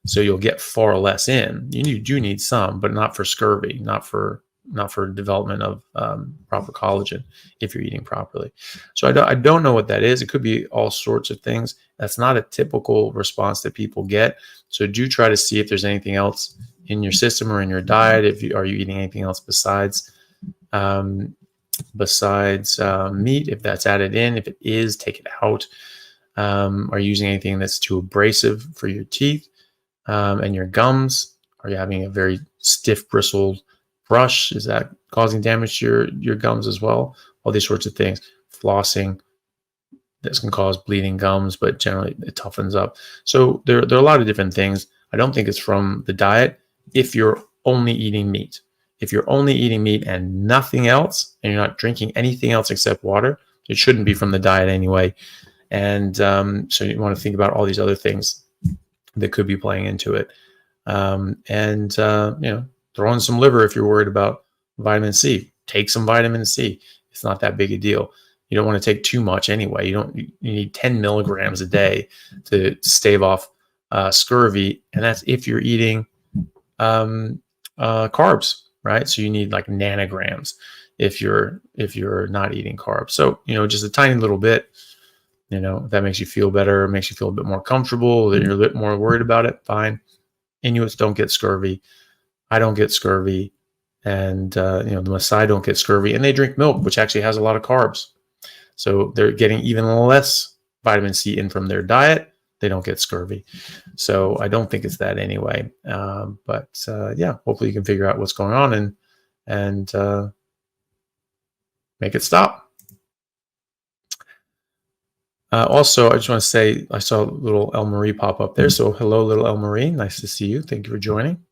So you'll get far less in. You do need some, but not for scurvy, not for development of proper collagen if you're eating properly. So I don't know what that is. It could be all sorts of things. That's not a typical response that people get. So do try to see if there's anything else in your system or in your diet. Are you eating anything else besides meat? If that's added in, if it is, take it out. Are you using anything that's too abrasive for your teeth and your gums? Are you having a very stiff bristled brush? Is that causing damage to your gums as well? All these sorts of things. Flossing, this can cause bleeding gums, but generally it toughens up. So there are a lot of different things. I don't think it's from the diet if you're only eating meat. If you're only eating meat and nothing else, and you're not drinking anything else except water, it shouldn't be from the diet anyway. And so you want to think about all these other things that could be playing into it. Throw in some liver if you're worried about vitamin C. Take some vitamin C. It's not that big a deal. You don't want to take too much anyway. You need 10 milligrams a day to stave off scurvy, and that's if you're eating carbs, right? So you need like nanograms if you're not eating carbs. So just a tiny little bit. If that makes you feel better, makes you feel a bit more comfortable, that you're a bit more worried about it, fine. Inuits don't get scurvy. I don't get scurvy. And, the Maasai don't get scurvy. And they drink milk, which actually has a lot of carbs. So they're getting even less vitamin C in from their diet they don't get scurvy. So I don't think it's that anyway. But yeah, hopefully you can figure out what's going on and make it stop. Also, I just want to say I saw little El Marie pop up there. So hello, little El Marie. Nice to see you. Thank you for joining.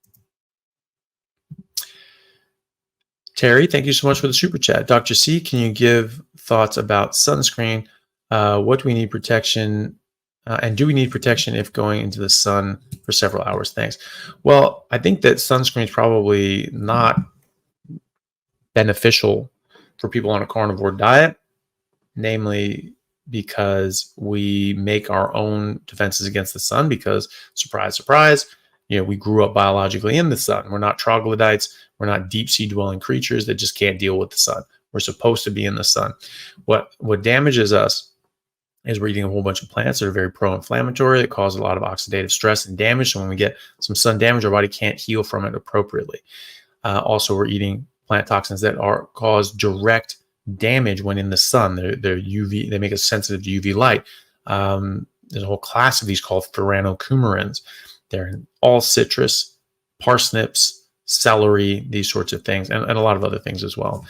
Terry, thank you so much for the super chat. Dr. C, can you give thoughts about sunscreen? What do we need protection? And do we need protection if going into the sun for several hours? Thanks. Well, I think that sunscreen is probably not beneficial for people on a carnivore diet, namely because we make our own defenses against the sun because, surprise, surprise, we grew up biologically in the sun. We're not troglodytes. We're not deep sea dwelling creatures that just can't deal with the sun. We're supposed to be in the sun. What damages us is we're eating a whole bunch of plants that are very pro-inflammatory, that cause a lot of oxidative stress and damage. So when we get some sun damage, our body can't heal from it appropriately. Also, we're eating plant toxins that cause direct damage when in the sun. They're UV. They make us sensitive to UV light. There's a whole class of these called furanocoumarins. They're in all citrus, parsnips, celery, these sorts of things, and a lot of other things as well.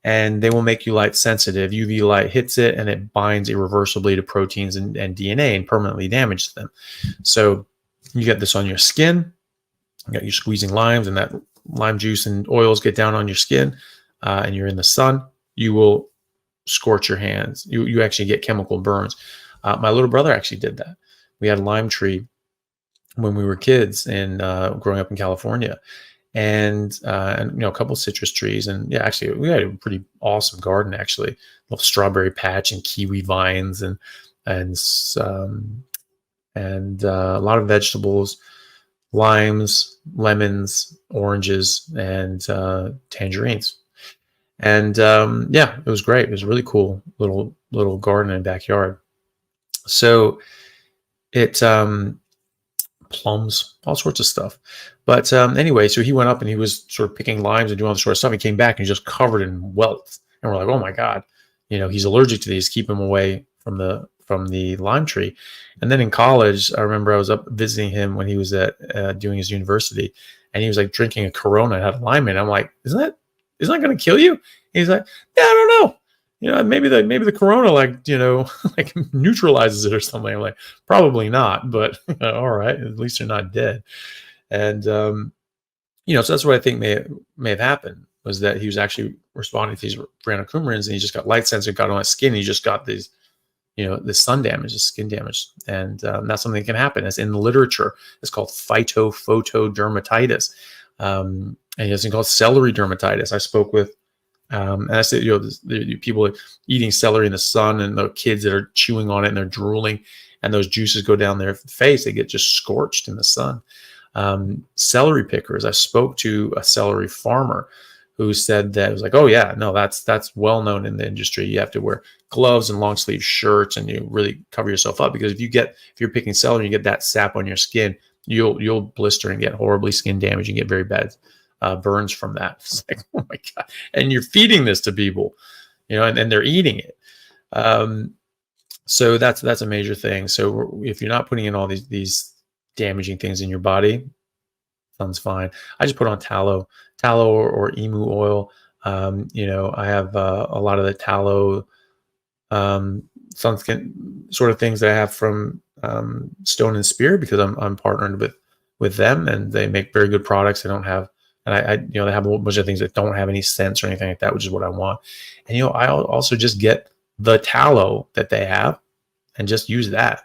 And they will make you light sensitive. UV light hits it and it binds irreversibly to proteins and DNA and permanently damages them. So you get this on your skin. You're squeezing limes, and that lime juice and oils get down on your skin, and you're in the sun. You will scorch your hands. You actually get chemical burns. My little brother actually did that. We had a lime tree when we were kids and growing up in California, and a couple of citrus trees, and yeah, actually we had a pretty awesome garden, actually, a little strawberry patch and kiwi vines and a lot of vegetables, limes, lemons, oranges, and tangerines. And yeah, it was great. It was a really cool little garden and backyard. So it plums, all sorts of stuff. But anyway, so he went up and he was sort of picking limes and doing all this sort of stuff. He came back and just covered in welts. And we're like, oh my God, he's allergic to these. Keep him away from the lime tree. And then in college, I remember I was up visiting him when he was at doing his university, and he was like drinking a Corona and had a lime in it. I'm like, isn't that going to kill you? He's like, yeah, I don't know. Maybe the Corona like neutralizes it or something. I'm like, probably not, but all right, at least you're not dead. And so that's what I think may have happened, was that he was actually responding to these furanocoumarins, and he just got light sensitive, got on his skin, and he just got these, the sun damage, the skin damage, and that's something that can happen. It's in the literature. It's called phytophotodermatitis, and he has something called celery dermatitis. I spoke with. And I said, the people eating celery in the sun, and the kids that are chewing on it and they're drooling, and those juices go down their face, they get just scorched in the sun. Celery pickers. I spoke to a celery farmer who said that it was like, oh yeah, no, that's well known in the industry. You have to wear gloves and long sleeve shirts, and you really cover yourself up, because if you're picking celery and you get that sap on your skin, you'll blister and get horribly skin damage and get very bad burns from that. It's like, oh my God. And you're feeding this to people, and they're eating it. So that's a major thing. So if you're not putting in all these damaging things in your body, sun's fine. I just put on tallow or emu oil. I have a lot of the tallow sunscreen sort of things that I have from Stone and Spear, because I'm partnered with them, and they make very good products. They don't have, and I they have a whole bunch of things that don't have any scents or anything like that, which is what I want. And I also just get the tallow that they have and just use that.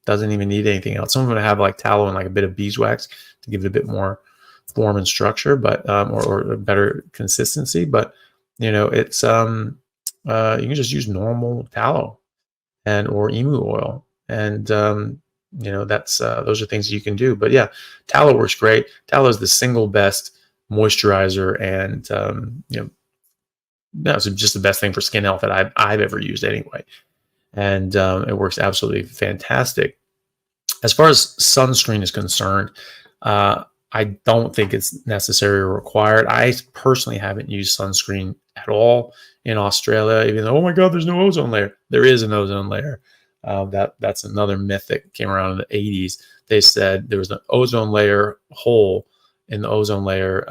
Doesn't even need anything else. Some of them have like tallow and like a bit of beeswax to give it a bit more form and structure, but or a better consistency. But it's you can just use normal tallow or emu oil, and that's those are things you can do. But yeah, tallow works great. Tallow is the single best moisturizer, and that's just the best thing for skin health that I've ever used anyway. And it works absolutely fantastic. As far as sunscreen is concerned, I don't think it's necessary or required. I personally haven't used sunscreen at all in Australia, even though, oh my God, there's no ozone layer. There is an ozone layer. That's another myth that came around in the 80s. They said there was an ozone layer hole in the ozone layer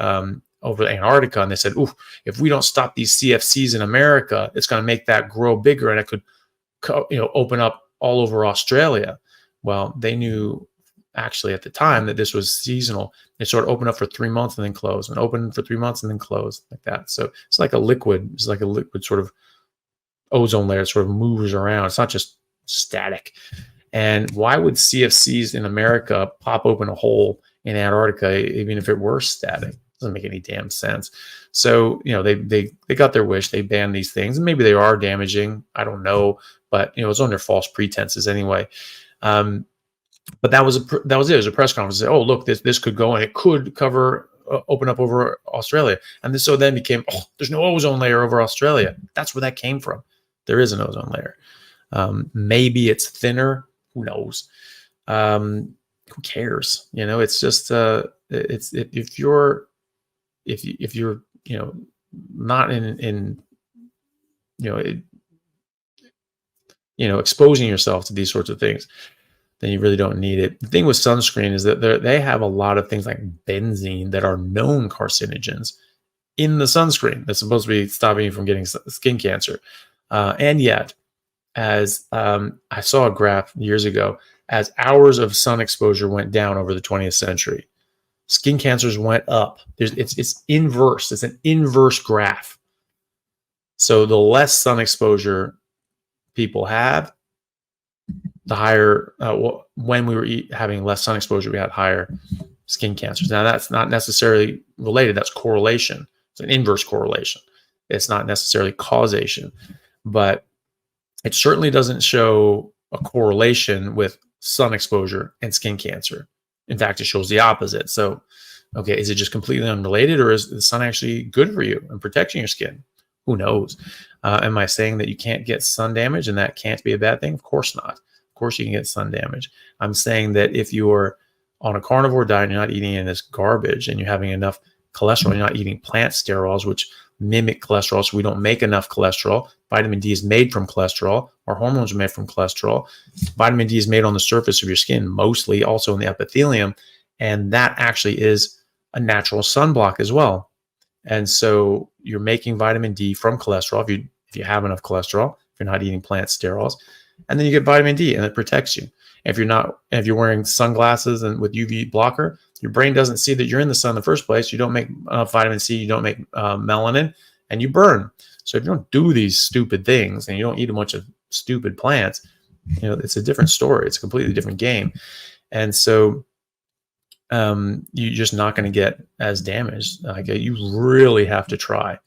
over Antarctica, and they said, "Ooh, if we don't stop these CFCs in America, it's going to make that grow bigger, and it could, open up all over Australia." Well, they knew actually at the time that this was seasonal. It sort of opened up for 3 months and then closed, and opened for 3 months and then closed, like that. So it's like a liquid. It's like a liquid sort of ozone layer. It sort of moves around. It's not just static. And why would CFCs in America pop open a hole in Antarctica, even if it were static? Doesn't make any damn sense. So, they got their wish. They banned these things, and maybe they are damaging. I don't know, but it's under false pretenses anyway. But that was it. It was a press conference. Oh, look, this could go, and it could cover, open up over Australia. And this then became, oh, there's no ozone layer over Australia. That's where that came from. There is an ozone layer. Maybe it's thinner. Who knows? Who cares? It's just if you're not exposing yourself to these sorts of things, then you really don't need it. The thing with sunscreen is that they have a lot of things like benzene that are known carcinogens in the sunscreen that's supposed to be stopping you from getting skin cancer. And yet, as I saw a graph years ago, as hours of sun exposure went down over the 20th century, skin cancers went up. It's inverse. It's an inverse graph. So the less sun exposure people have, the higher, when we were having less sun exposure, we had higher skin cancers. Now, that's not necessarily related. That's correlation. It's an inverse correlation. It's not necessarily causation, but it certainly doesn't show a correlation with sun exposure and skin cancer. In fact, it shows the opposite. So, okay, is it just completely unrelated, or is the sun actually good for you and protecting your skin? Who knows? Am I saying that you can't get sun damage and that can't be a bad thing? Of course not. Of course you can get sun damage. I'm saying that if you're on a carnivore diet and you're not eating any of this garbage, and you're having enough cholesterol, you're not eating plant sterols, which mimic cholesterol, so we don't make enough cholesterol. Vitamin D is made from cholesterol. Our hormones are made from cholesterol. Vitamin D is made on the surface of your skin, mostly also in the epithelium, and that actually is a natural sunblock as well. And so you're making vitamin D from cholesterol if you have enough cholesterol, if you're not eating plant sterols, and then you get vitamin D, and it protects you. If you're wearing sunglasses and with UV blocker, your brain doesn't see that you're in the sun in the first place. You don't make enough vitamin C, you don't make melanin, and you burn. So if you don't do these stupid things and you don't eat a bunch of stupid plants, it's a different story. It's a completely different game. And so you're just not going to get as damaged. Like, you really have to try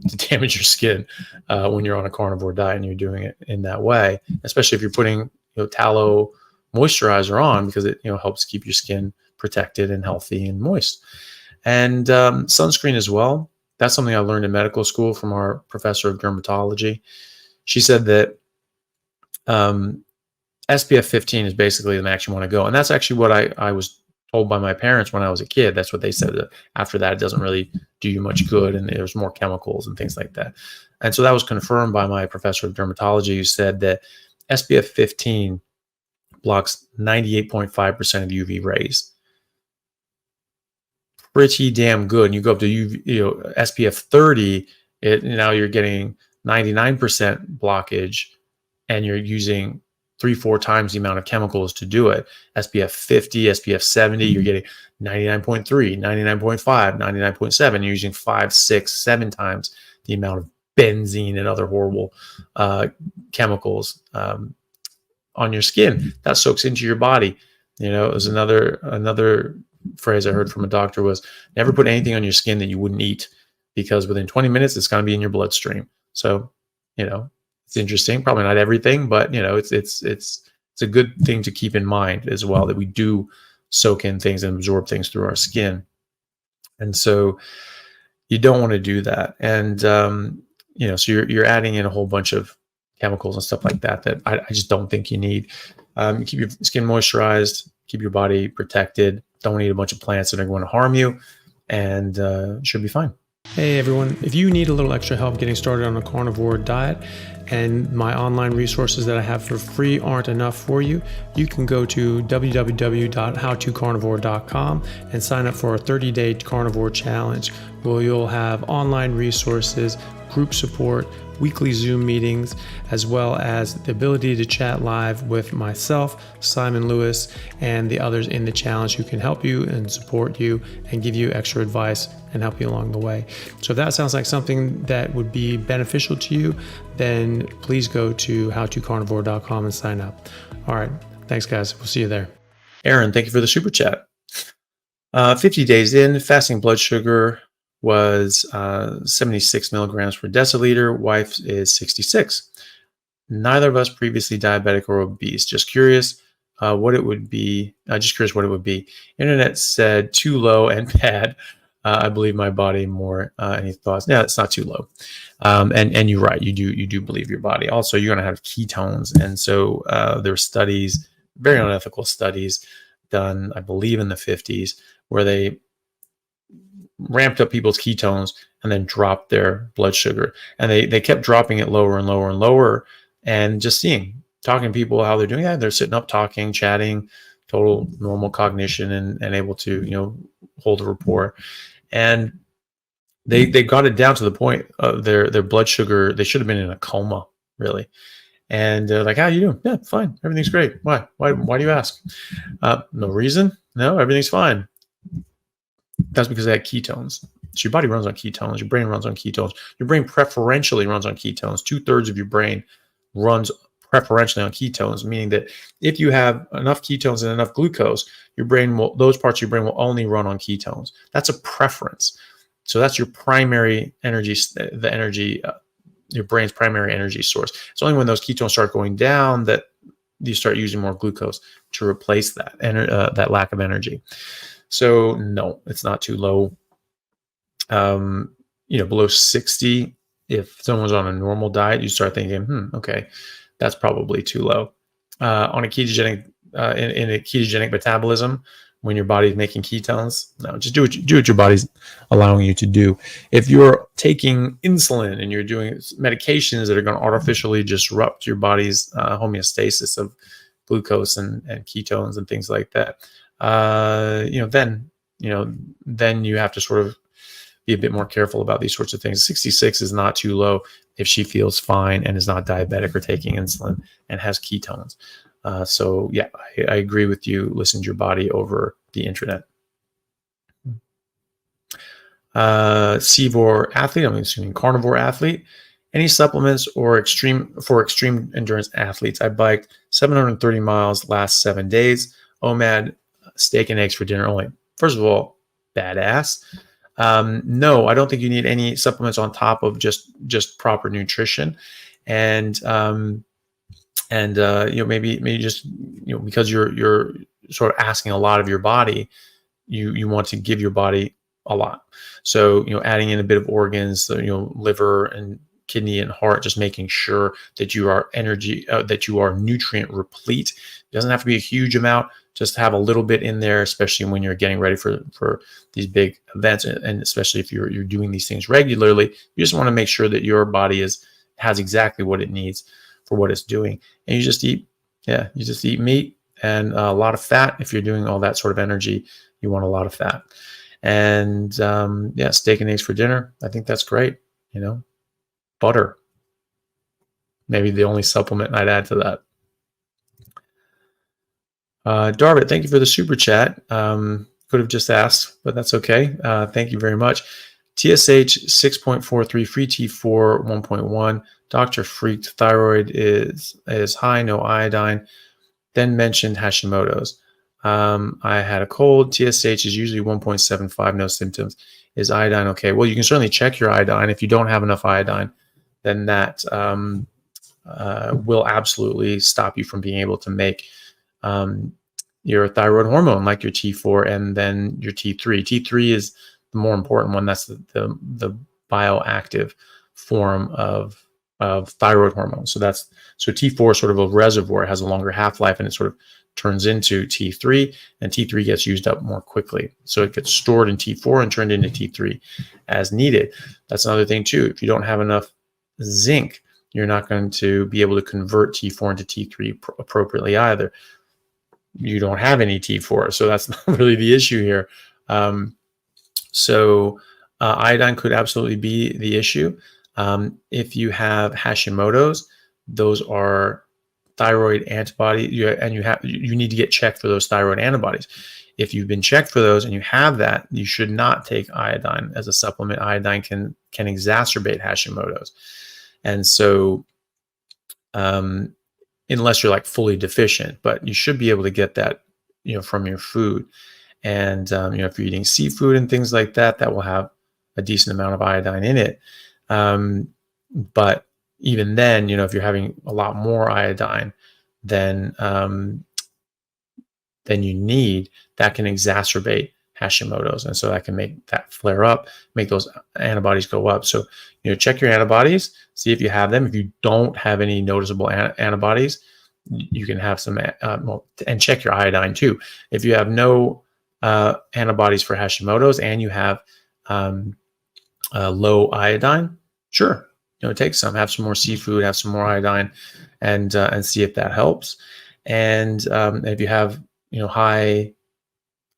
to damage your skin when you're on a carnivore diet and you're doing it in that way, especially if you're putting tallow moisturizer on, because it helps keep your skin protected and healthy and moist. And sunscreen as well. That's something I learned in medical school from our professor of dermatology. She said that SPF 15 is basically the max you want to go. And that's actually what I was told by my parents when I was a kid. That's what they said. That after that, it doesn't really do you much good, and there's more chemicals and things like that. And so that was confirmed by my professor of dermatology, who said that SPF 15 blocks 98.5% of UV rays. Pretty damn good. And you go up to UV, SPF 30, now you're getting 99% blockage, and you're using 3-4 times the amount of chemicals to do it. SPF 50, SPF 70, you're getting 99.3, 99.5, 99.7. You're using 5, 6, 7 times the amount of benzene and other horrible chemicals on your skin. That soaks into your body. It was another phrase I heard from a doctor was, never put anything on your skin that you wouldn't eat, because within 20 minutes it's going to be in your bloodstream. So, it's interesting. Probably not everything, but it's a good thing to keep in mind as well, that we do soak in things and absorb things through our skin. And so you don't want to do that. And so you're adding in a whole bunch of chemicals and stuff like that I just don't think you need. Keep your skin moisturized, keep your body protected. Don't eat a bunch of plants that are going to harm you, and should be fine. Hey everyone, if you need a little extra help getting started on a carnivore diet and my online resources that I have for free aren't enough for you, you can go to www.howtocarnivore.com and sign up for a 30-day carnivore challenge where you'll have online resources, group support, weekly Zoom meetings, as well as the ability to chat live with myself, Simon Lewis, and the others in the challenge who can help you and support you and give you extra advice and help you along the way. So if that sounds like something that would be beneficial to you, then please go to howtocarnivore.com and sign up. All right. Thanks, guys. We'll see you there. Aaron, thank you for the super chat. 50 days in, fasting blood sugar was 76 milligrams per deciliter. Wife is 66. Neither of us previously diabetic or obese. Just curious what it would be. Internet said too low and bad. I believe my body more. Any thoughts? Yeah, it's not too low. And you're right. You do believe your body. Also, you're going to have ketones, and so there were studies, very unethical studies, done, I believe, in the 50s, where they ramped up people's ketones and then dropped their blood sugar, and they kept dropping it lower and lower and lower, and just talking to people how they're doing that. They're sitting up, talking, chatting, total normal cognition, and able to hold a rapport. And they got it down to the point of their blood sugar. They should have been in a coma, really. And they're like, "How you doing?" "Yeah, fine. Everything's great." Why do you ask? No reason. No, everything's fine. That's because they had ketones. So your body runs on ketones. Your brain runs on ketones. Your brain preferentially runs on ketones. 2/3 of your brain runs preferentially on ketones, meaning that if you have enough ketones and enough glucose, those parts of your brain will only run on ketones. That's a preference. So that's your primary energy, your brain's primary energy source. It's only when those ketones start going down that you start using more glucose to replace that lack of energy. So no, it's not too low. Below 60, if someone's on a normal diet, you start thinking, okay, that's probably too low. On a ketogenic, in a ketogenic metabolism, when your body's making ketones, no, just do what your body's allowing you to do. If you're taking insulin and you're doing medications that are going to artificially disrupt your body's homeostasis of glucose and ketones and things like that, then you have to sort of be a bit more careful about these sorts of things. 66 is not too low if she feels fine and is not diabetic or taking insulin and has ketones. So yeah, I agree with you. Listen to your body over the internet. Carnivore athlete, I'm assuming carnivore athlete. Any supplements for extreme endurance athletes? I biked 730 miles last 7 days. OMAD, steak and eggs for dinner only. First of all, badass. No, I don't think you need any supplements on top of just proper nutrition, and maybe just because you're sort of asking a lot of your body, you want to give your body a lot. So adding in a bit of organs, liver and kidney and heart, just making sure that you are nutrient replete. It doesn't have to be a huge amount. Just have a little bit in there, especially when you're getting ready for these big events, and especially if you're doing these things regularly. You just want to make sure that your body has exactly what it needs for what it's doing. And you just eat meat and a lot of fat. If you're doing all that sort of energy, you want a lot of fat. And steak and eggs for dinner. I think that's great. Butter, maybe the only supplement I'd add to that. Darvit, thank you for the super chat. Could have just asked, but that's okay. Thank you very much. TSH 6.43, free T4 1.1. Doctor freaked. Thyroid is high, no iodine. Then mentioned Hashimoto's. I had a cold. TSH is usually 1.75, no symptoms. Is iodine okay? Well, you can certainly check your iodine. If you don't have enough iodine, then that will absolutely stop you from being able to make your thyroid hormone, like your T4 and then your T3. T3 is the more important one. That's the bioactive form of thyroid hormone. So T4 is sort of a reservoir. It has a longer half-life, and it sort of turns into T3, and T3 gets used up more quickly. So it gets stored in T4 and turned into T3 as needed. That's another thing too. If you don't have enough zinc, you're not going to be able to convert T4 into T3 appropriately either. You don't have any T4, so that's not really the issue here. Iodine could absolutely be the issue. If you have Hashimoto's, those are thyroid antibody, and you need to get checked for those thyroid antibodies. If you've been checked for those and you have that, you should not take iodine as a supplement. Iodine can exacerbate Hashimoto's, and so unless you're like fully deficient, but you should be able to get that, from your food. And if you're eating seafood and things like that, that will have a decent amount of iodine in it. But even then, if you're having a lot more iodine than you need, that can exacerbate Hashimoto's, and so that can make that flare up, make those antibodies go up. So check your antibodies, see if you have them. If you don't have any noticeable antibodies, you can have some and check your iodine too. If you have no antibodies for Hashimoto's and you have low iodine, sure, take some, have some more seafood, have some more iodine, and see if that helps. And if you have high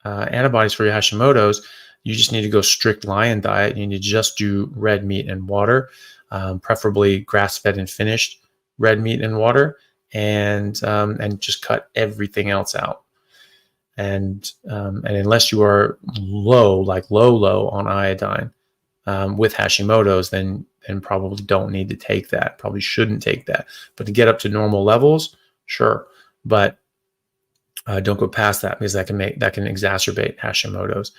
antibodies for your Hashimoto's, you just need to go strict lion diet. You need to just do red meat and water, preferably grass-fed and finished red meat and water, and just cut everything else out. And unless you are low on iodine with Hashimoto's, then probably don't need to take that. Probably shouldn't take that. But to get up to normal levels, sure. But don't go past that, because that can exacerbate Hashimoto's.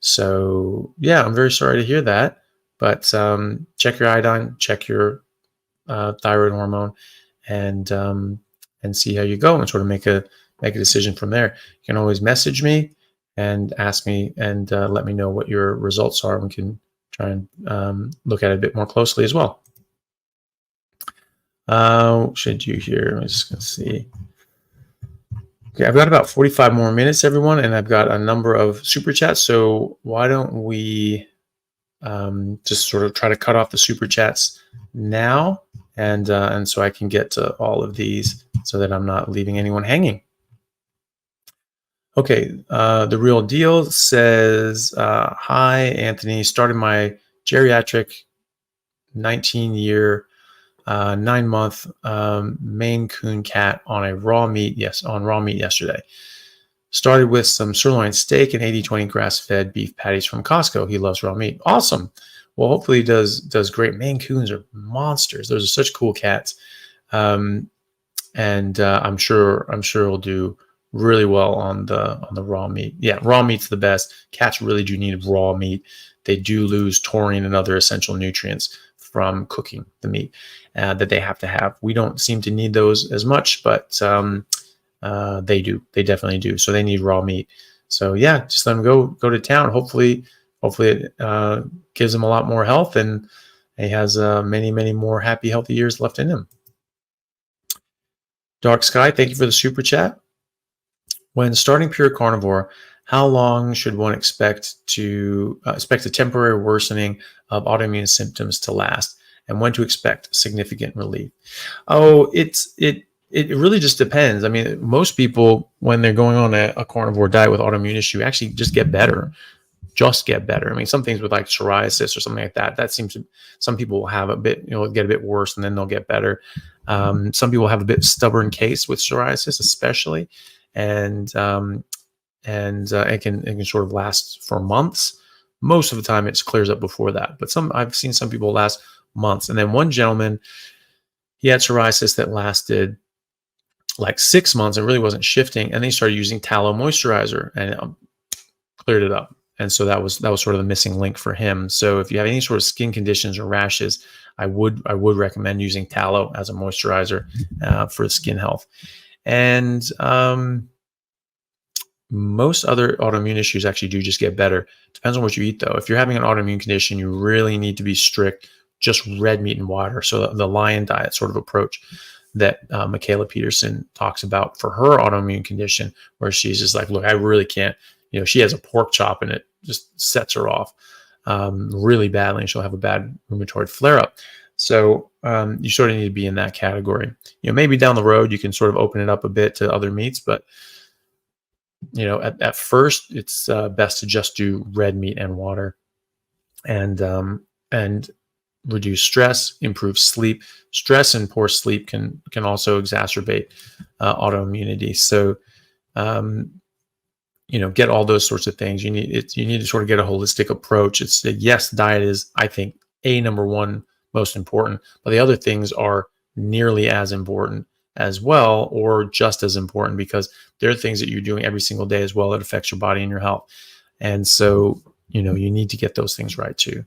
So yeah, I'm very sorry to hear that. But check your iodine, check your thyroid hormone, and see how you go, and sort of make a decision from there. You can always message me and ask me, and let me know what your results are. We can try and look at it a bit more closely as well. Should you here? I'm just gonna see. Okay, I've got about 45 more minutes, everyone, and I've got a number of super chats. So why don't we just sort of try to cut off the super chats now, and so I can get to all of these, so that I'm not leaving anyone hanging. Okay, The Real Deal says, hi, Anthony. Started my geriatric 19-year, 9-month Maine Coon cat on raw meat yesterday. Started with some sirloin steak and 80-20 grass-fed beef patties from Costco. He loves raw meat. Awesome. Well, hopefully he does great. Maine Coons are monsters. Those are such cool cats. And I'm sure he'll do really well on the raw meat. Yeah, raw meat's the best. Cats really do need raw meat. They do lose taurine and other essential nutrients from cooking the meat that they have to have. We don't seem to need those as much, but they do. They definitely do. So they need raw meat. So yeah, just let them go to town. Hopefully it gives him a lot more health, and he has many, many more happy, healthy years left in him. Dark Sky, thank you for the super chat. When starting pure carnivore, how long should one expect a temporary worsening of autoimmune symptoms to last, and when to expect significant relief? Oh, it really just depends. I mean, most people, when they're going on a carnivore diet with autoimmune issue, actually just get better. I mean, some things with like psoriasis or something like that seems to, some people will have a bit, get a bit worse and then they'll get better. Some people have a bit stubborn case with psoriasis, especially, and it can sort of last for months. Most of the time it clears up before that, but I've seen some people last months. And then one gentleman, he had psoriasis that lasted like 6 months and really wasn't shifting, and then he started using tallow moisturizer, and it cleared it up. And so that was sort of the missing link for him. So if you have any sort of skin conditions or rashes, I would recommend using tallow as a moisturizer for skin health. And most other autoimmune issues actually do just get better. Depends on what you eat, though. If you're having an autoimmune condition, you really need to be strict, just red meat and water. So the lion diet sort of approach. that Michaela Peterson talks about for her autoimmune condition, where she's just like, look, I really can't, she has a pork chop and it just sets her off really badly, and she'll have a bad rheumatoid flare up. So you sort of need to be in that category. Maybe down the road you can sort of open it up a bit to other meats, but at first it's best to just do red meat and water, and reduce stress, improve sleep. Stress and poor sleep can also exacerbate autoimmunity. So get all those sorts of things. You need to sort of get a holistic approach. It's yes, diet is, I think, number one most important, but the other things are nearly as important as well, or just as important, because there are things that you're doing every single day as well that affects your body and your health. And so, you need to get those things right too.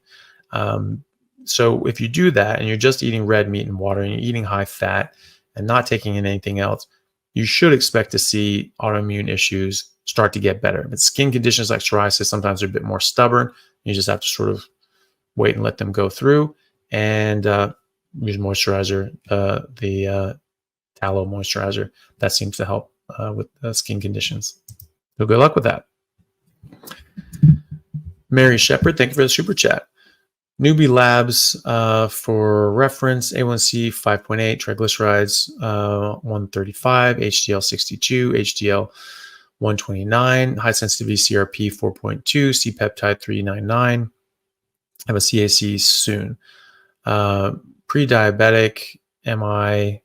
So if you do that and you're just eating red meat and water and you're eating high fat and not taking in anything else, you should expect to see autoimmune issues start to get better. But skin conditions like psoriasis, sometimes they're a bit more stubborn. You just have to sort of wait and let them go through, and use moisturizer, the tallow moisturizer. That seems to help with skin conditions. So good luck with that. Mary Shepard, thank you for the super chat. Newbie Labs, for reference, A1C 5.8, triglycerides 135, HDL 62, HDL 129, high sensitivity CRP 4.2, C-peptide 399. I have a CAC soon. Pre-diabetic, MI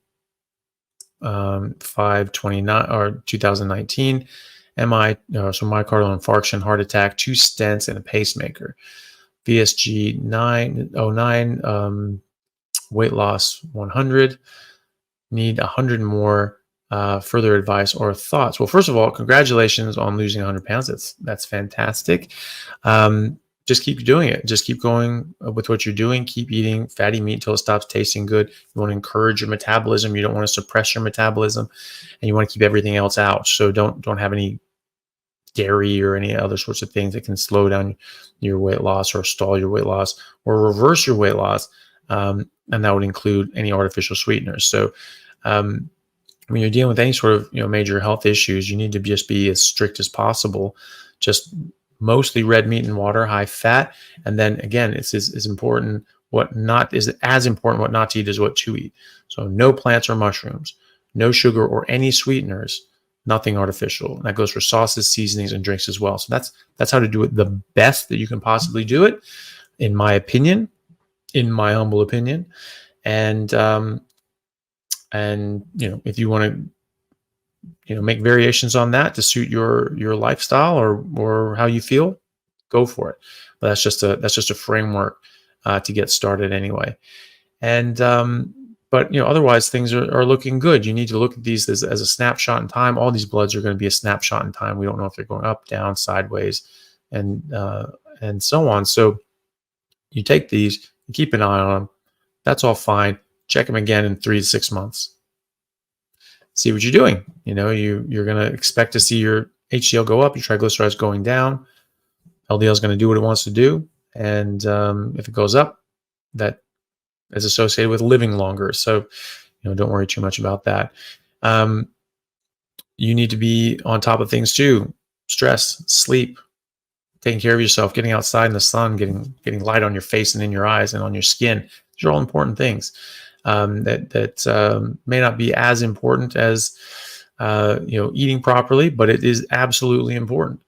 529 or 2019. MI, so myocardial infarction, heart attack, 2 stents, and a pacemaker. VSG 909, weight loss 100. Need 100 more. Further advice or thoughts? Well, first of all, congratulations on losing 100 pounds. That's fantastic. Just keep doing it. Just keep going with what you're doing. Keep eating fatty meat until it stops tasting good. You want to encourage your metabolism. You don't want to suppress your metabolism, and you want to keep everything else out. So don't have any dairy or any other sorts of things that can slow down your weight loss or stall your weight loss or reverse your weight loss. And that would include any artificial sweeteners. So when you're dealing with any sort of major health issues, you need to just be as strict as possible. Just mostly red meat and water, high fat, and then again, it's as important what not to eat as what to eat. So no plants or mushrooms, no sugar or any sweeteners, nothing artificial. And that goes for sauces, seasonings, and drinks as well. So that's how to do it the best that you can possibly do it, in my opinion, in my humble opinion. And if you want to, make variations on that to suit your lifestyle or how you feel, go for it. But that's just a framework to get started anyway. And but otherwise things are looking good. You need to look at these as a snapshot in time. All these bloods are going to be a snapshot in time. We don't know if they're going up, down, sideways, and so on. So you take these, you keep an eye on them. That's all fine. Check them again in 3 to 6 months. See what you're doing. You're going to expect to see your HDL go up, your triglycerides going down. LDL is going to do what it wants to do. And if it goes up, that is associated with living longer. So, don't worry too much about that. You need to be on top of things too. Stress, sleep, taking care of yourself, getting outside in the sun, getting light on your face and in your eyes and on your skin. These are all important things. That may not be as important as eating properly, but it is absolutely important.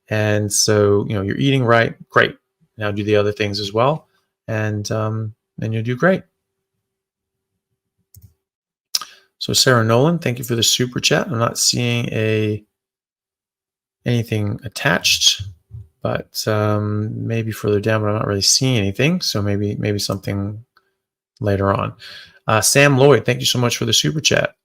And so you're eating right, great. Now do the other things as well, and then you'll do great. So Sarah Nolan, thank you for the super chat. I'm not seeing anything attached, but maybe further down, but I'm not really seeing anything. So maybe something later on. Sam Lloyd, thank you so much for the super chat.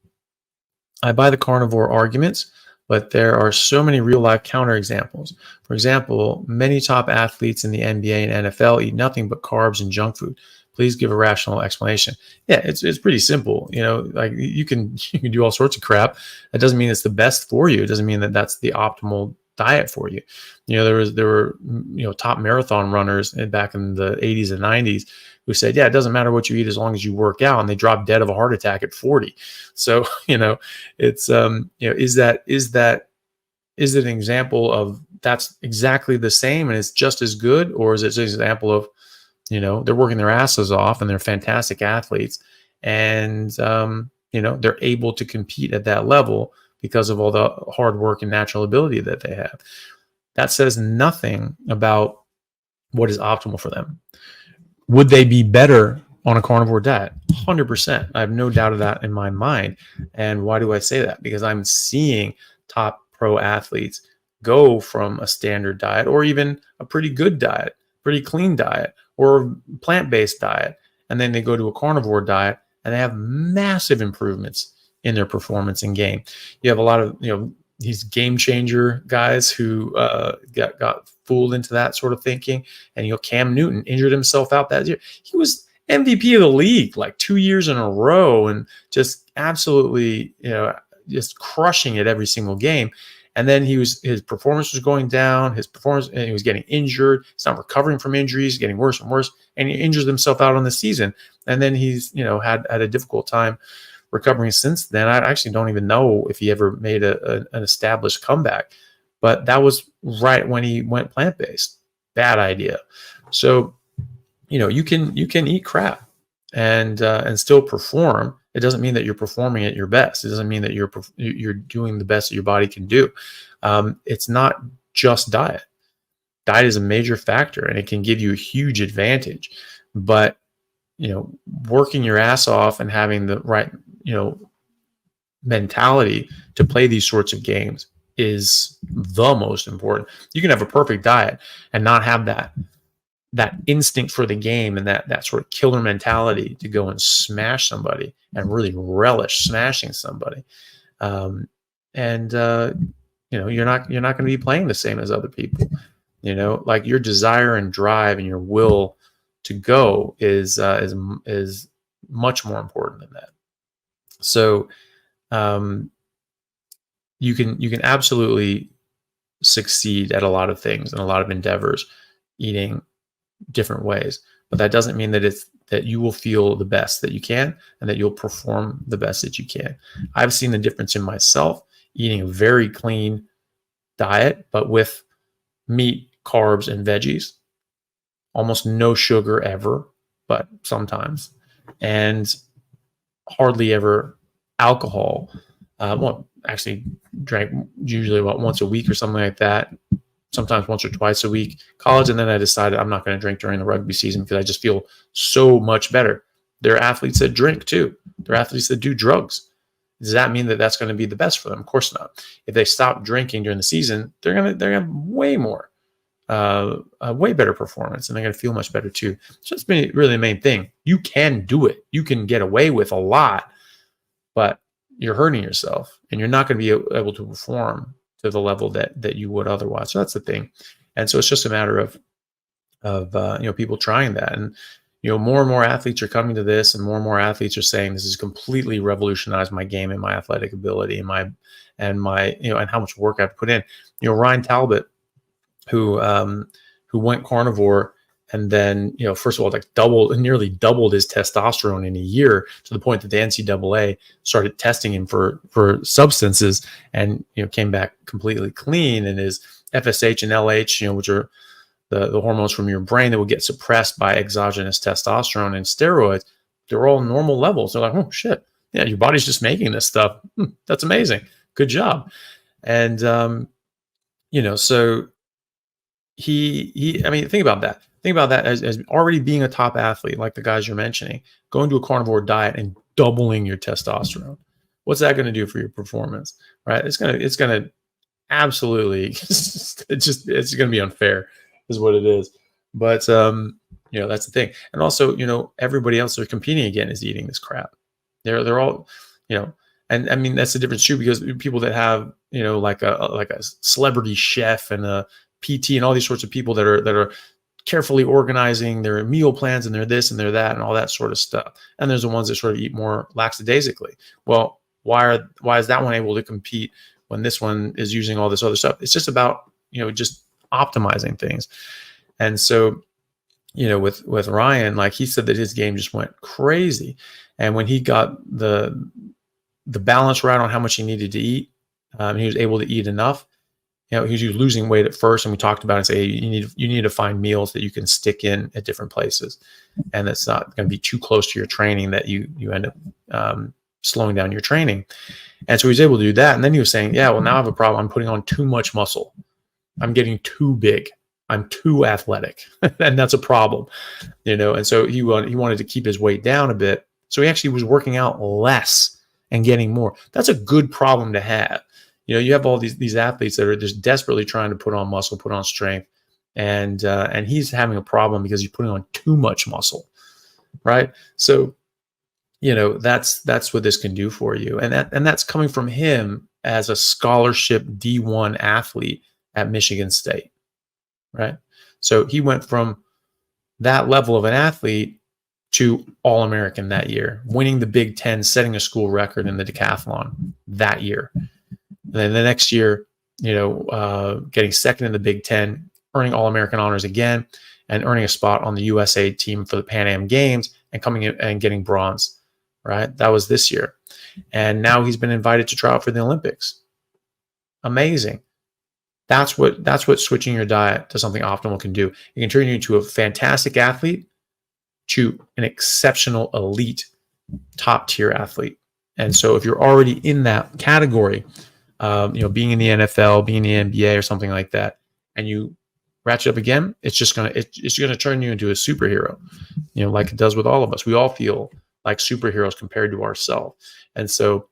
I buy the carnivore arguments, but there are so many real life counterexamples. For example, many top athletes in the NBA and NFL eat nothing but carbs and junk food. Please give a rational explanation. Yeah, it's pretty simple. Like you can do all sorts of crap. That doesn't mean it's the best for you. It doesn't mean that that's the optimal diet for you. There were top marathon runners back in the 80s and 90s who said, yeah, it doesn't matter what you eat as long as you work out, and they dropped dead of a heart attack at 40. So, it's is it an example of that's exactly the same and it's just as good, or is it just an example of, they're working their asses off and they're fantastic athletes, and they're able to compete at that level because of all the hard work and natural ability that they have? That says nothing about what is optimal for them. Would they be better on a carnivore diet? 100%. I have no doubt of that in my mind. And why do I say that? Because I'm seeing top pro athletes go from a standard diet, or even a pretty good diet, pretty clean diet, or plant-based diet, and then they go to a carnivore diet and they have massive improvements in their performance and game. You have a lot of these game changer guys who got fooled into that sort of thinking. And Cam Newton injured himself out that year. He was MVP of the league like 2 years in a row, and just absolutely just crushing it every single game. And then his performance was going down, and he was getting injured. He's not recovering from injuries, getting worse and worse, and he injures himself out on the season. And then he's had a difficult time recovering since then. I actually don't even know if he ever made an established comeback, but that was right when he went plant-based. Bad idea. So you can eat crap and still perform. It doesn't mean that you're performing at your best. It doesn't mean that you're doing the best that your body can do. It's not just diet. Diet is a major factor, and it can give you a huge advantage. But working your ass off and having the right mentality to play these sorts of games is the most important. You can have a perfect diet and not have that instinct for the game and that sort of killer mentality to go and smash somebody and really relish smashing somebody. You're not going to be playing the same as other people. Like your desire and drive and your will to go is much more important than that. So you can absolutely succeed at a lot of things and a lot of endeavors eating different ways, but that doesn't mean that you will feel the best that you can and that you'll perform the best that you can. I've seen the difference in myself eating a very clean diet, but with meat, carbs, and veggies, almost no sugar ever, but sometimes, and hardly ever alcohol. Actually drank usually about once a week or something like that, sometimes once or twice a week. College, and then I decided I'm not going to drink during the rugby season because I just feel so much better. There are athletes that drink too. There are athletes that do drugs. Does that mean that that's going to be the best for them? Of course not. If they stop drinking during the season, they're gonna have way more, a way better performance, and they're going to feel much better too. So that's really the main thing. You can do it. You can get away with a lot, but you're hurting yourself, and you're not going to be able to perform to the level that you would otherwise. So that's the thing. And so it's just a matter of people trying that. And more and more athletes are coming to this, and more athletes are saying this has completely revolutionized my game and my athletic ability and my and how much work I've put in. Ryan Talbot, who went carnivore, and then first of all, nearly doubled his testosterone in a year, to the point that the NCAA started testing him for substances, and came back completely clean. And his FSH and LH, which are the hormones from your brain that will get suppressed by exogenous testosterone and steroids, they're all normal levels. They're like, oh shit, yeah, your body's just making this stuff. That's amazing. Good job. And so he I mean, think about that. Think about that as already being a top athlete, like the guys you're mentioning, going to a carnivore diet and doubling your testosterone. What's that going to do for your performance, right? It's going to absolutely, it's going to be unfair, is what it is. But that's the thing. And also, everybody else they're competing against is eating this crap. They're all, and I mean that's the difference too, because people that have like a celebrity chef and a PT and all these sorts of people that are carefully organizing their meal plans, and they're this and they're that and all that sort of stuff. And there's the ones that sort of eat more lackadaisically. Well, why is that one able to compete when this one is using all this other stuff. It's just about, just optimizing things. And so, with Ryan, like he said that his game just went crazy. And when he got the balance right on how much he needed to eat, he was able to eat enough. He was losing weight at first, and we talked about it and say, hey, you need to find meals that you can stick in at different places, and that's not going to be too close to your training that you end up slowing down your training. And so he was able to do that. And then he was saying, yeah, well, now I have a problem. I'm putting on too much muscle. I'm getting too big. I'm too athletic, and that's a problem, And so he wanted to keep his weight down a bit. So he actually was working out less and getting more. That's a good problem to have. You have all these athletes that are just desperately trying to put on muscle, put on strength, and he's having a problem because he's putting on too much muscle, right? So, that's what this can do for you, and that's coming from him as a scholarship D1 athlete at Michigan State, right? So he went from that level of an athlete to All-American that year, winning the Big Ten, setting a school record in the decathlon that year. And then the next year, getting second in the Big Ten, earning All-American honors again, and earning a spot on the USA team for the Pan Am Games, and coming in and getting bronze, right? That was this year. And now he's been invited to try out for the Olympics. Amazing. That's what switching your diet to something optimal can do. It can turn you into a fantastic athlete to an exceptional elite top tier athlete. And so if you're already in that category, being in the NFL, being in the NBA or something like that, and you ratchet up again, it's going to turn you into a superhero, like it does with all of us. We all feel like superheroes compared to ourselves. And so,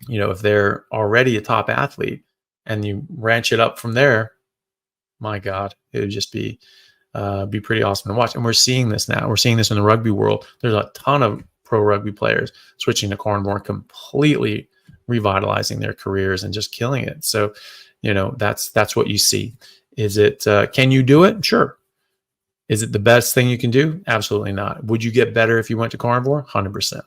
if they're already a top athlete and you ranch it up from there, my God, it would just be pretty awesome to watch. And we're seeing this now. We're seeing this in the rugby world. There's a ton of pro rugby players switching to carnivore, completely revitalizing their careers and just killing it. So, that's what you see. Is it, can you do it? Sure. Is it the best thing you can do? Absolutely not. Would you get better if you went to carnivore? 100%.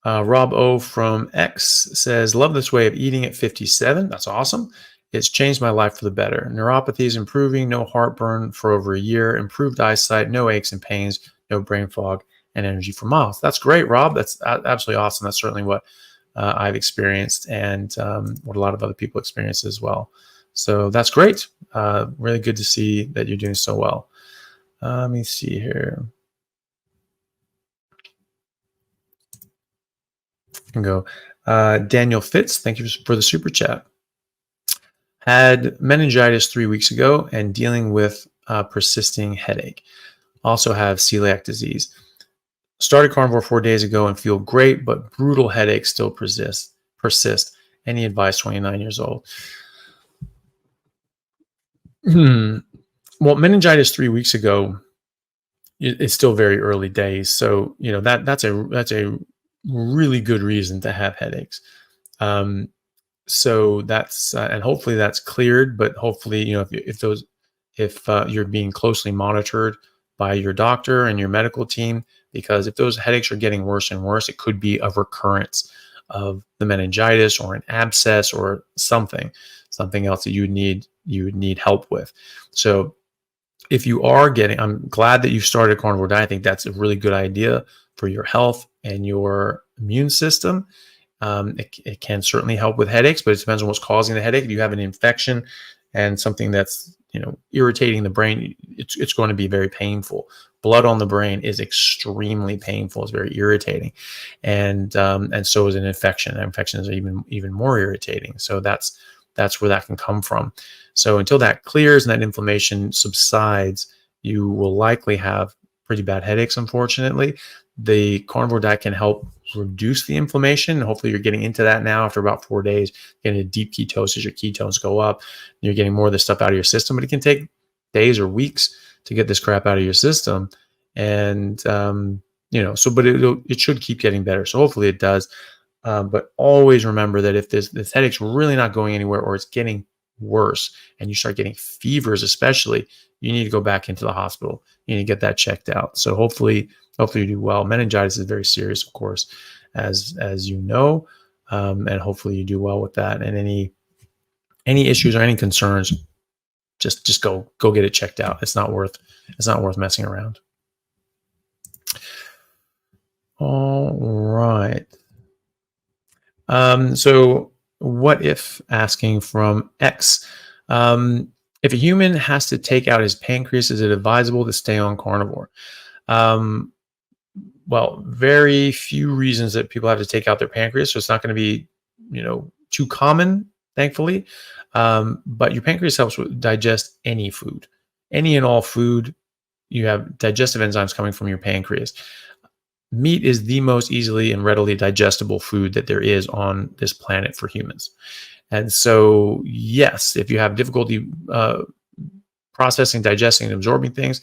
Rob O from X says, love this way of eating at 57. That's awesome. It's changed my life for the better. Neuropathy is improving, no heartburn for over a year, improved eyesight, no aches and pains, no brain fog, and energy for miles. That's great, Rob. That's absolutely awesome. That's certainly what I've experienced, and what a lot of other people experience as well. So that's great. Really good to see that you're doing so well. Let me see here. I can go. Daniel Fitz, thank you for the super chat. Had meningitis 3 weeks ago and dealing with persisting headache. Also have celiac disease. Started carnivore 4 days ago and feel great, but brutal headaches still persist. Any advice? 29 years old. Well, meningitis 3 weeks ago, it's still very early days. So, that's a really good reason to have headaches. So that's, and hopefully that's cleared, but hopefully, if you're being closely monitored by your doctor and your medical team, because if those headaches are getting worse and worse, it could be a recurrence of the meningitis or an abscess or something else that you would need help with. So if you are I'm glad that you started a carnivore diet. I think that's a really good idea for your health and your immune system. It can certainly help with headaches, but it depends on what's causing the headache. If you have an infection and something that's irritating the brain, it's going to be very painful. Blood on the brain is extremely painful. It's very irritating, and so is an infection. Infections are even more irritating. So that's where that can come from. So until that clears and that inflammation subsides, you will likely have pretty bad headaches. Unfortunately, the carnivore diet can help reduce the inflammation. Hopefully you're getting into that now after about 4 days, getting a deep ketosis, your ketones go up, you're getting more of this stuff out of your system, but it can take days or weeks to get this crap out of your system. And, but it should keep getting better. So hopefully it does. But always remember that if this headache's really not going anywhere, or it's getting worse and you start getting fevers, especially, you need to go back into the hospital. You need to get that checked out. So hopefully you do well. Meningitis is very serious, of course, as you know. and hopefully you do well with that. And any issues or any concerns, just go get it checked out. It's not worth messing around. All right. So what if asking from X? If a human has to take out his pancreas, is it advisable to stay on carnivore? Well, very few reasons that people have to take out their pancreas, so it's not going to be, too common, thankfully. But your pancreas helps digest any food, any and all food. You have digestive enzymes coming from your pancreas. Meat is the most easily and readily digestible food that there is on this planet for humans. And so, yes, if you have difficulty processing, digesting, and absorbing things,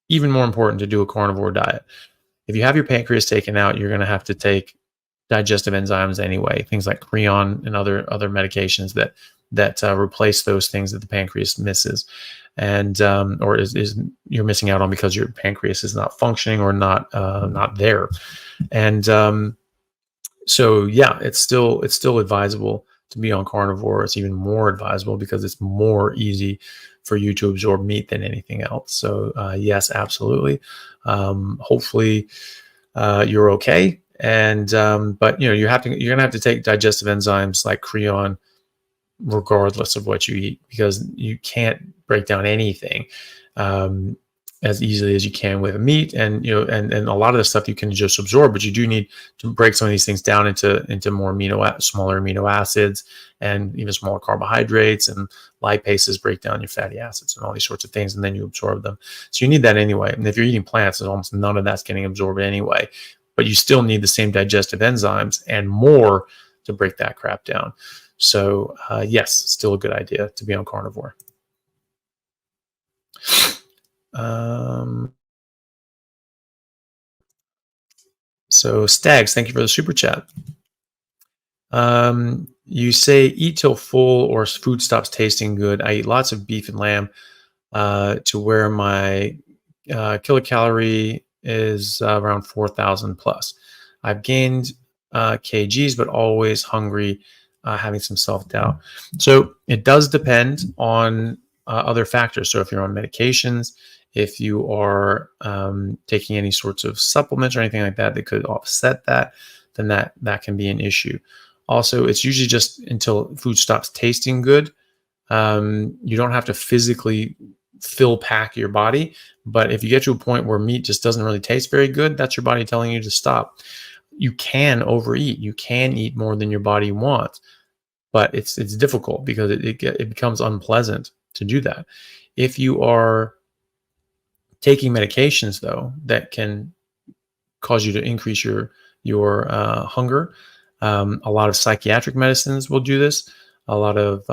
even more important to do a carnivore diet. If you have your pancreas taken out, you're going to have to take digestive enzymes anyway, things like Creon and other medications that replace those things that the pancreas misses, and or is you're missing out on because your pancreas is not functioning or not there. And so yeah, it's still advisable to be on carnivore. It's even more advisable because it's more easy for you to absorb meat than anything else. So yes, absolutely. Hopefully you're okay. And but you're gonna have to take digestive enzymes like Creon regardless of what you eat, because you can't break down anything as easily as you can with meat. And and a lot of the stuff you can just absorb, but you do need to break some of these things down into more smaller amino acids and even smaller carbohydrates, and lipases break down your fatty acids and all these sorts of things, and then you absorb them. So you need that anyway. And if you're eating plants, almost none of that's getting absorbed anyway, but you still need the same digestive enzymes and more to break that crap down. So yes, still a good idea to be on carnivore. So Stags, thank you for the super chat. You say eat till full or food stops tasting good. I eat lots of beef and lamb to where my kilocalorie is around 4,000 plus. I've gained kgs, but always hungry, having some self-doubt. So it does depend on other factors. So if you're on medications, if you are taking any sorts of supplements or anything like that that could offset that, then that can be an issue. Also, it's usually just until food stops tasting good. You don't have to physically pack your body, but if you get to a point where meat just doesn't really taste very good, that's your body telling you to stop. You can overeat. You can eat more than your body wants, but it's difficult because it becomes unpleasant to do that. If you are taking medications, though, that can cause you to increase your hunger, a lot of psychiatric medicines will do this. A lot of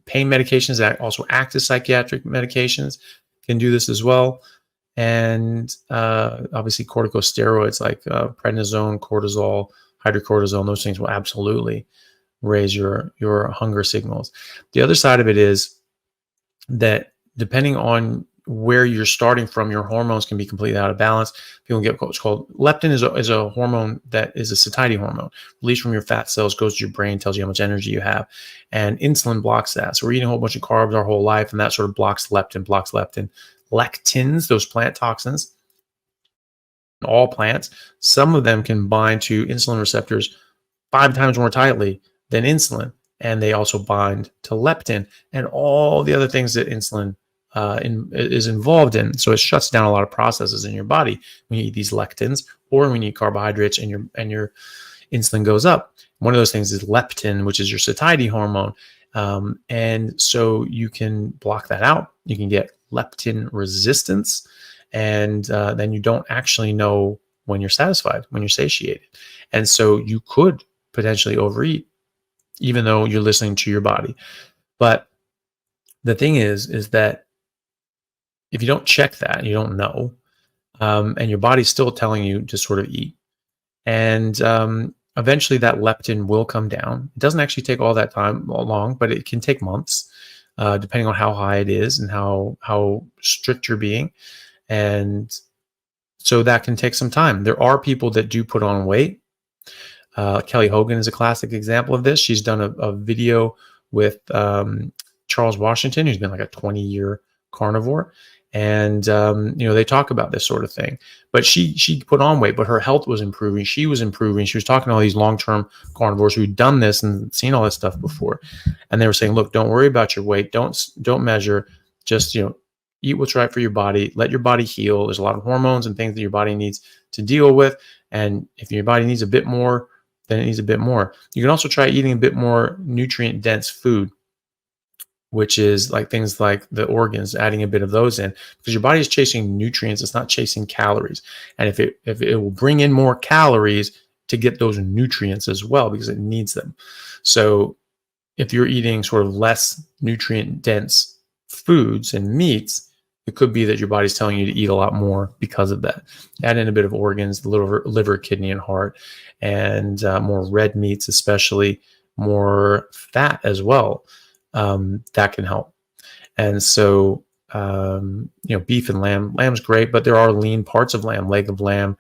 pain medications that also act as psychiatric medications can do this as well. And obviously corticosteroids like prednisone, cortisol, hydrocortisone, those things will absolutely raise your hunger signals. The other side of it is that depending on where you're starting from, your hormones can be completely out of balance. People get what's called leptin is a hormone that is a satiety hormone released from your fat cells, goes to your brain, tells you how much energy you have, and insulin blocks that. So we're eating a whole bunch of carbs our whole life, and that sort of blocks leptin. Lectins, those plant toxins, all plants, some of them can bind to insulin receptors 5 times more tightly than insulin, and they also bind to leptin and all the other things that insulin is involved in. So it shuts down a lot of processes in your body when you eat these lectins, or when you eat carbohydrates and your insulin goes up. One of those things is leptin, which is your satiety hormone, and so you can block that out. You can get leptin resistance, and then you don't actually know when you're satisfied, when you're satiated, and so you could potentially overeat, even though you're listening to your body. But the thing is that if you don't check that, you don't know, and your body's still telling you to sort of eat. And eventually that leptin will come down. It doesn't actually take all that time long, but it can take months, depending on how high it is and how strict you're being. And so that can take some time. There are people that do put on weight Kelly Hogan is a classic example of this. She's done a video with Charles Washington, who's been like a 20-year carnivore. And, they talk about this sort of thing. But she put on weight, but her health was improving. She was improving. She was talking to all these long-term carnivores who'd done this and seen all this stuff before. And they were saying, look, don't worry about your weight. Don't measure. Just, eat what's right for your body. Let your body heal. There's a lot of hormones and things that your body needs to deal with. And if your body needs a bit more, then it needs a bit more. You can also try eating a bit more nutrient-dense food, which is like things like the organs, adding a bit of those in, because your body is chasing nutrients. It's not chasing calories. And if it will bring in more calories to get those nutrients as well, because it needs them. So if you're eating sort of less nutrient-dense foods and meats, it could be that your body's telling you to eat a lot more because of that. Add in a bit of organs, the liver, kidney, and heart, and more red meats, especially more fat as well. That can help. And so, beef and lamb. Lamb's great, but there are lean parts of lamb, leg of lamb.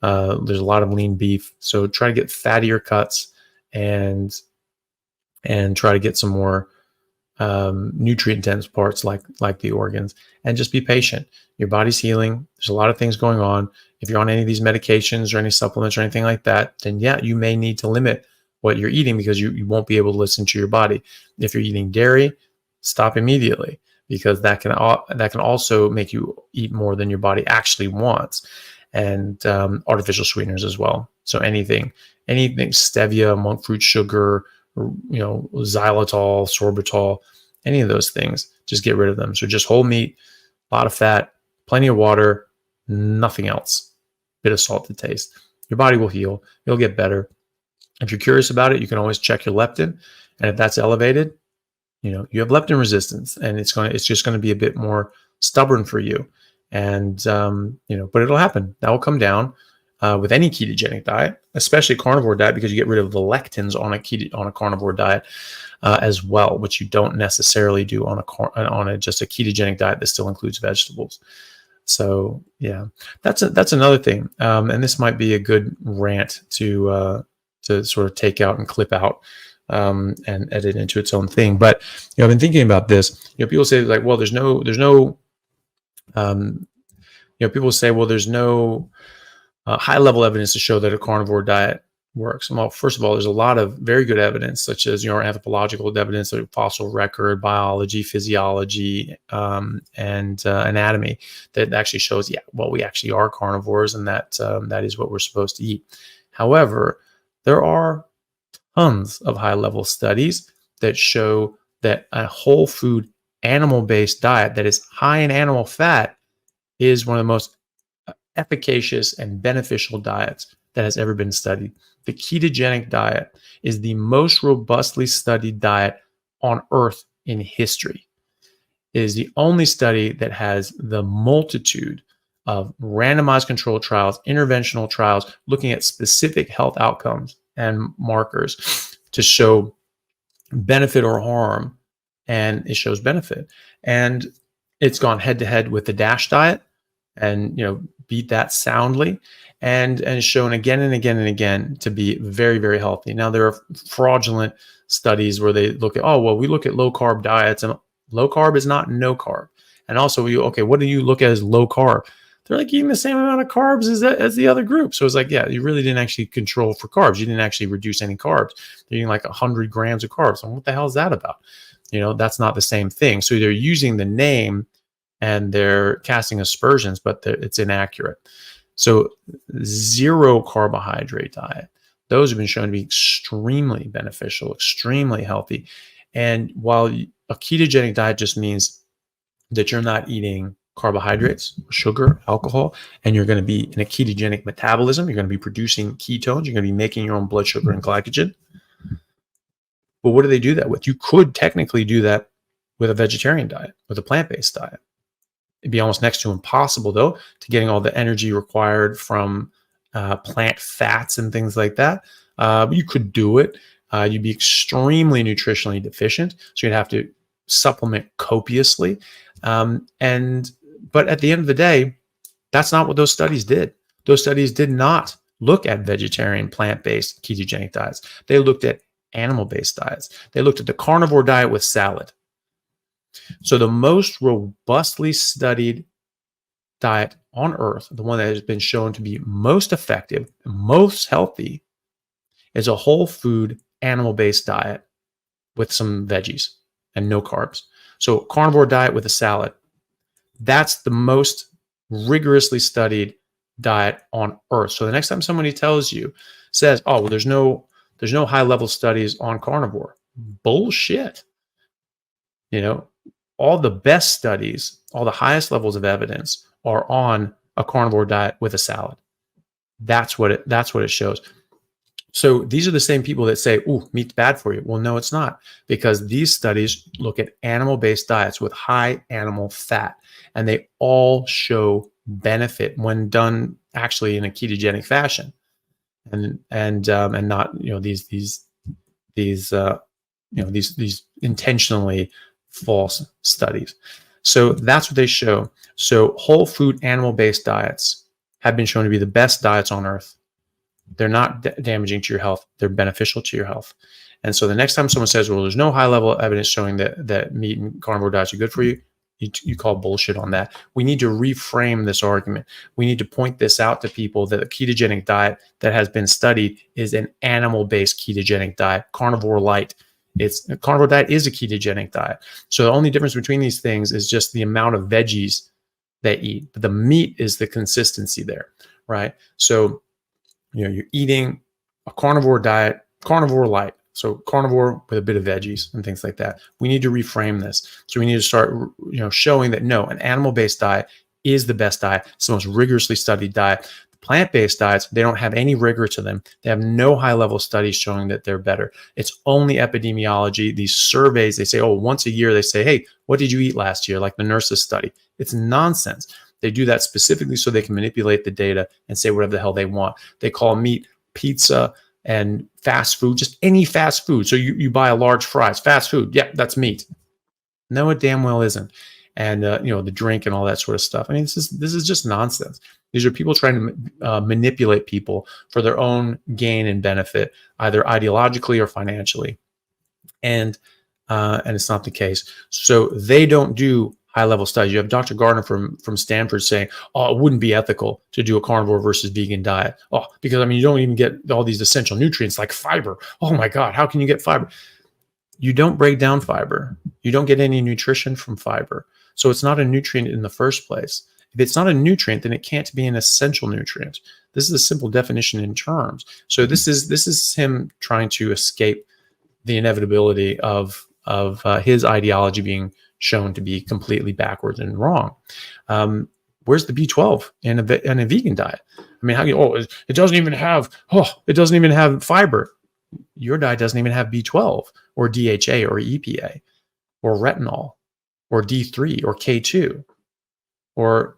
There's a lot of lean beef. So try to get fattier cuts and try to get some more nutrient dense parts like the organs, and just be patient. Your body's healing. There's a lot of things going on. If you're on any of these medications or any supplements or anything like that, then yeah, you may need to limit what you're eating, because you won't be able to listen to your body. If you're eating dairy, stop immediately, because that can also make you eat more than your body actually wants. And artificial sweeteners as well. So anything stevia, monk fruit sugar, xylitol, sorbitol, any of those things, just get rid of them. So just whole meat, a lot of fat, plenty of water, nothing else. Bit of salt to taste. Your body will heal. It'll get better. If you're curious about it, you can always check your leptin, and if that's elevated, you have leptin resistance, and it's just going to be a bit more stubborn for you. And but it'll happen. That will come down with any ketogenic diet, especially carnivore diet, because you get rid of the lectins on a carnivore diet as well, which you don't necessarily do on just a ketogenic diet that still includes vegetables. So yeah, that's another thing, and this might be a good rant to sort of take out and clip out and edit into its own thing. But I've been thinking about this. People say like, well, there's no people say, well, there's no high level evidence to show that a carnivore diet works. Well, first of all, there's a lot of very good evidence, such as anthropological evidence, like fossil record, biology, physiology, and anatomy, that actually shows, we actually are carnivores, and that is what we're supposed to eat. However, there are tons of high level studies that show that a whole food animal-based diet that is high in animal fat is one of the most efficacious and beneficial diets that has ever been studied. The ketogenic diet is the most robustly studied diet on Earth in history. It is the only study that has the multitude of randomized controlled trials, interventional trials, looking at specific health outcomes and markers to show benefit or harm, and it shows benefit. And it's gone head to head with the DASH diet, and beat that soundly, and shown again and again and again to be very, very healthy. Now, there are fraudulent studies where they look at, we look at low carb diets, and low carb is not no carb. And also, what do you look at as low carb? They're like eating the same amount of carbs as the other group. So it's like, you really didn't actually control for carbs. You didn't actually reduce any carbs. They're eating like 100 grams of carbs. And what the hell is that about? That's not the same thing. So they're using the name and they're casting aspersions, but it's inaccurate. So zero carbohydrate diet, those have been shown to be extremely beneficial, extremely healthy. And while a ketogenic diet just means that you're not eating carbohydrates, sugar, alcohol, and you're going to be in a ketogenic metabolism, you're going to be producing ketones, you're going to be making your own blood sugar and glycogen. But what do they do that with? You could technically do that with a vegetarian diet, with a plant-based diet. It'd be almost next to impossible, though, to getting all the energy required from plant fats and things like that. But you could do it. You'd be extremely nutritionally deficient, so you'd have to supplement copiously. But at the end of the day, that's not what those studies did. Those studies did not look at vegetarian, plant-based, ketogenic diets. They looked at animal-based diets. They looked at the carnivore diet with salad. So the most robustly studied diet on earth, the one that has been shown to be most effective, most healthy, is a whole food animal-based diet with some veggies and no carbs. So carnivore diet with a salad. That's the most rigorously studied diet on earth. So the next time somebody says, oh, well, there's no high level studies on carnivore. Bullshit. All the best studies, all the highest levels of evidence are on a carnivore diet with a salad. That's what it shows. So these are the same people that say, "Ooh, meat's bad for you." Well, no, it's not, because these studies look at animal-based diets with high animal fat, and they all show benefit when done actually in a ketogenic fashion, and not these intentionally false studies. So that's what they show. So whole food animal-based diets have been shown to be the best diets on earth. They're not damaging to your health. They're beneficial to your health. And so the next time someone says, well, there's no high level evidence showing that meat and carnivore diets are good for you, you call bullshit on that. We need to reframe this argument. We need to point this out to people that a ketogenic diet that has been studied is an animal-based ketogenic diet, carnivore light. A carnivore diet is a ketogenic diet. So the only difference between these things is just the amount of veggies they eat. But the meat is the consistency there, right? So you're eating a carnivore diet, carnivore light. So carnivore with a bit of veggies and things like that. We need to reframe this. So we need to start, showing that no, an animal-based diet is the best diet. It's the most rigorously studied diet. Plant-based diets, they don't have any rigor to them. They have no high-level studies showing that they're better. It's only epidemiology. These surveys, they say, once a year, they say, hey, what did you eat last year? Like the nurses study. It's nonsense. They do that specifically so they can manipulate the data and say whatever the hell they want. They call meat pizza and fast food, just any fast food. So you buy a large fries, fast food. Yeah, that's meat. No, it damn well isn't. And the drink and all that sort of stuff. I mean, this is just nonsense. These are people trying to manipulate people for their own gain and benefit, either ideologically or financially. And it's not the case. So they don't do high-level studies. You have Dr. Gardner from Stanford saying, "Oh, it wouldn't be ethical to do a carnivore versus vegan diet. Oh, because you don't even get all these essential nutrients like fiber. Oh my God, how can you get fiber?" You don't break down fiber. You don't get any nutrition from fiber. So it's not a nutrient in the first place. If it's not a nutrient, then it can't be an essential nutrient. This is a simple definition in terms. So this is him trying to escape the inevitability of his ideology being shown to be completely backwards and wrong. Where's the B12 in a vegan diet? I mean, it doesn't even have fiber. Your diet doesn't even have B12 or DHA or EPA or retinol or D3 or K2 or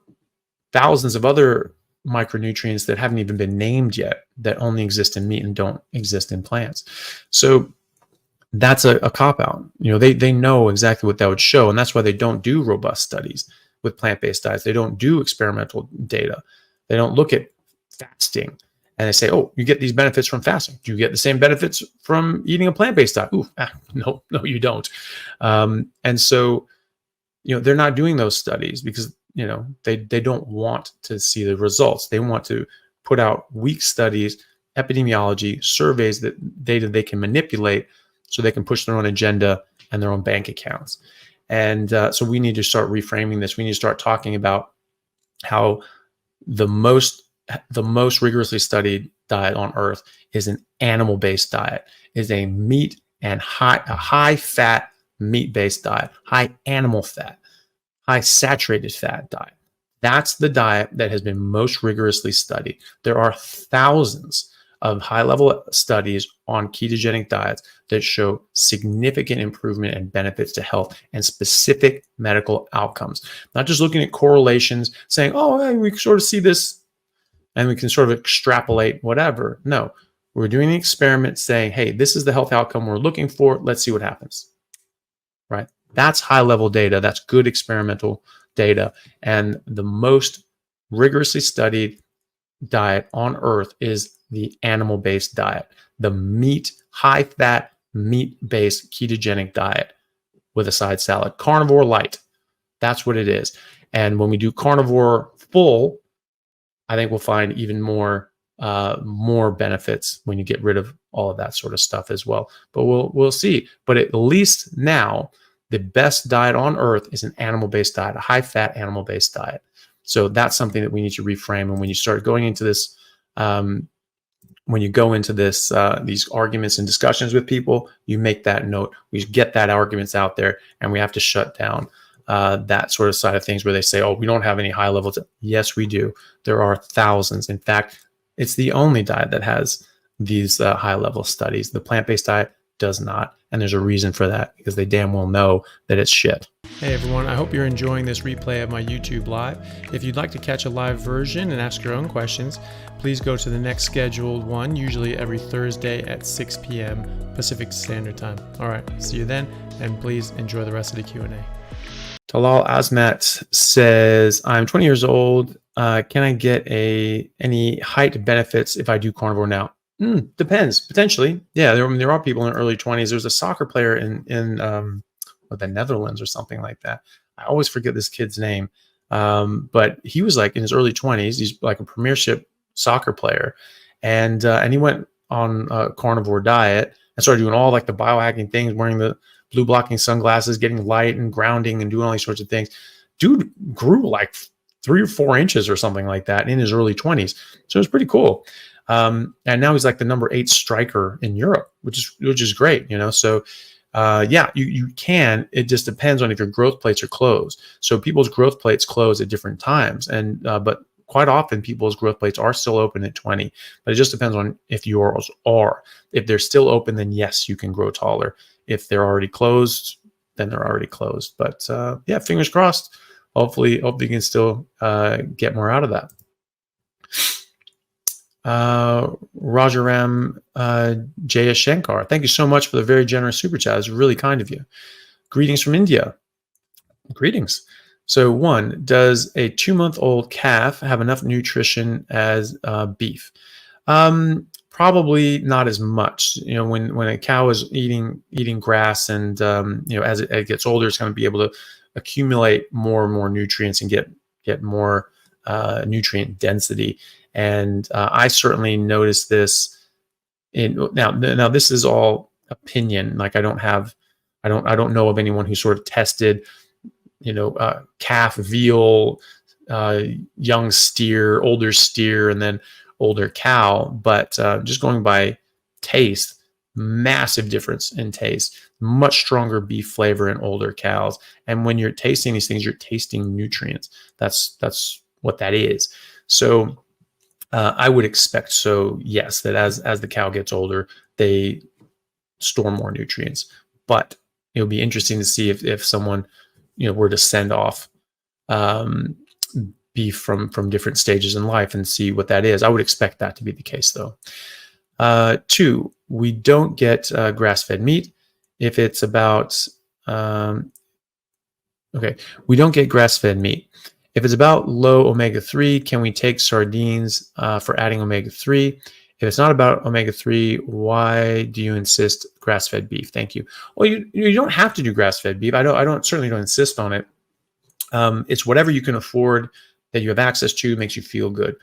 thousands of other micronutrients that haven't even been named yet that only exist in meat and don't exist in plants. So that's a cop-out. They know exactly what that would show, and that's why they don't do robust studies with plant-based diets. They don't do experimental data. They don't look at fasting and they say, "Oh, you get these benefits from fasting. Do you get the same benefits from eating a plant-based diet?" No, you don't. And so, they're not doing those studies because they don't want to see the results. They want to put out weak studies, epidemiology, surveys, that data they can manipulate so they can push their own agenda and their own bank accounts. And so we need to start reframing this. We need to start talking about how the most rigorously studied diet on earth is an animal-based diet, is a meat and high fat meat-based diet, high animal fat, high saturated fat diet. That's the diet that has been most rigorously studied. There are thousands of high-level studies on ketogenic diets that show significant improvement and benefits to health and specific medical outcomes. Not just looking at correlations, saying, we can sort of see this and we can sort of extrapolate whatever. No, we're doing an experiment saying, hey, this is the health outcome we're looking for. Let's see what happens, right? That's high-level data. That's good experimental data. And the most rigorously studied diet on earth is the animal-based diet, the meat, high-fat, meat-based ketogenic diet with a side salad. Carnivore light, that's what it is. And when we do carnivore full, I think we'll find even more benefits when you get rid of all of that sort of stuff as well. But we'll see. But at least now, the best diet on earth is an animal-based diet, a high-fat animal-based diet. So that's something that we need to reframe. And when you start going into this, when you go into this, these arguments and discussions with people, you make that note. We get that arguments out there, and we have to shut down that sort of side of things where they say, oh, we don't have any high levels. Yes, we do. There are thousands. In fact, it's the only diet that has these high level studies. The plant-based diet does not. And there's a reason for that, because they damn well know that it's shit. Hey everyone, I hope you're enjoying this replay of my YouTube Live. If you'd like to catch a live version and ask your own questions, please go to the next scheduled one, usually every Thursday at 6 p.m. Pacific Standard Time. All right, see you then, and please enjoy the rest of the Q&A. Talal Azmat says, I'm 20 years old. Can I get any height benefits if I do carnivore now? Depends, potentially. Yeah, there are people in their early 20s. There's a soccer player in the Netherlands or something like that. I always forget this kid's name. But he was like in his early 20s. He's like a premiership soccer player. And he went on a carnivore diet and started doing all like the biohacking things, wearing the blue blocking sunglasses, getting light and grounding and doing all these sorts of things. Dude grew like 3 or 4 inches or something like that in his early 20s. So it was pretty cool. And now he's like the number 8 striker in Europe, which is great, you know? So, yeah, you can, it just depends on if your growth plates are closed. So people's growth plates close at different times. And, but quite often people's growth plates are still open at 20, but it just depends on if yours are. If they're still open, then yes, you can grow taller. If they're already closed, then they're already closed. But, yeah, fingers crossed. Hopefully you can still, get more out of that. Rajaram Jayashankar, thank you so much for the very generous super chat. It's really kind of you. Greetings from India. Greetings. So 1, does a 2-month-old calf have enough nutrition as beef? Probably not as much. You know, when a cow is eating grass and you know, as it gets older, it's going to be able to accumulate more and more nutrients and get more nutrient density. And I certainly noticed this now this is all opinion. Like I don't know of anyone who sort of tested, you know, calf, veal, young steer, older steer, and then older cow. But just going by taste, massive difference in taste, much stronger beef flavor in older cows. And when you're tasting these things, you're tasting nutrients. That's what that is. So I would expect so, yes, that as the cow gets older, they store more nutrients. But it would be interesting to see if someone, you know, were to send off beef from different stages in life and see what that is. I would expect that to be the case, though. 2, we don't get grass-fed meat if it's about we don't get grass-fed meat. If it's about low omega-3, can we take sardines for adding omega-3? If it's not about omega-3, why do you insist grass-fed beef? Thank you. Well, you don't have to do grass-fed beef. I certainly don't insist on it. It's whatever you can afford that you have access to makes you feel good.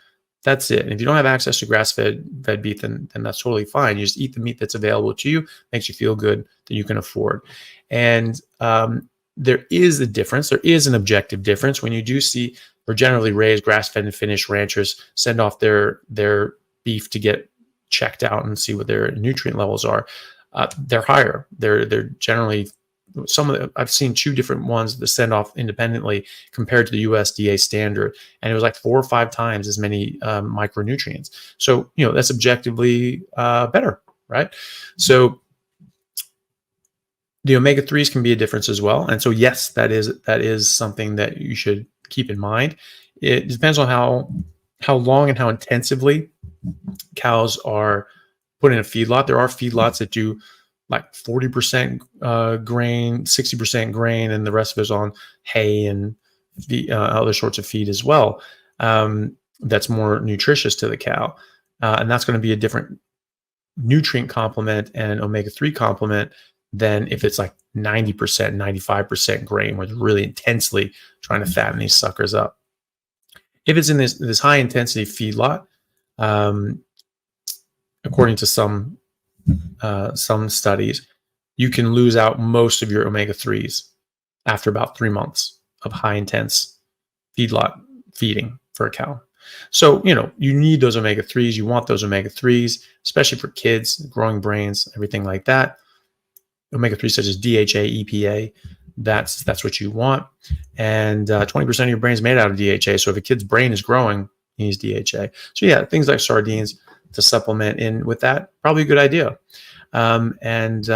That's it. And if you don't have access to grass-fed beef, then that's totally fine. You just eat the meat that's available to you, makes you feel good, that you can afford. And there is a difference. There is an objective difference when you do see, or generally raised grass-fed and finished ranchers send off their beef to get checked out and see what their nutrient levels are. They're higher. They're generally I've seen 2 different ones that send off independently compared to the USDA standard, and it was like 4 or 5 times as many micronutrients. So, you know, that's objectively better, right? So the omega-3s can be a difference as well. And so, yes, that is something that you should keep in mind. It depends on how long and how intensively cows are put in a feedlot. There are feedlots that do like 40% grain, 60% grain, and the rest of it is on hay and the other sorts of feed as well. that's more nutritious to the cow. And that's going to be a different nutrient complement and an omega-3 complement than if it's like 90%, 95% grain, where they're really intensely trying to fatten these suckers up. If it's in this high intensity feedlot, according to some studies, you can lose out most of your omega-3s after about 3 months of high intense feedlot feeding for a cow. So, you need those omega-3s. You want those omega-3s, especially for kids, growing brains, everything like that. Omega-3 such as DHA, EPA, that's what you want. And 20% of your brain is made out of DHA. So if a kid's brain is growing, he needs DHA. So yeah, things like sardines to supplement in with that, probably a good idea. And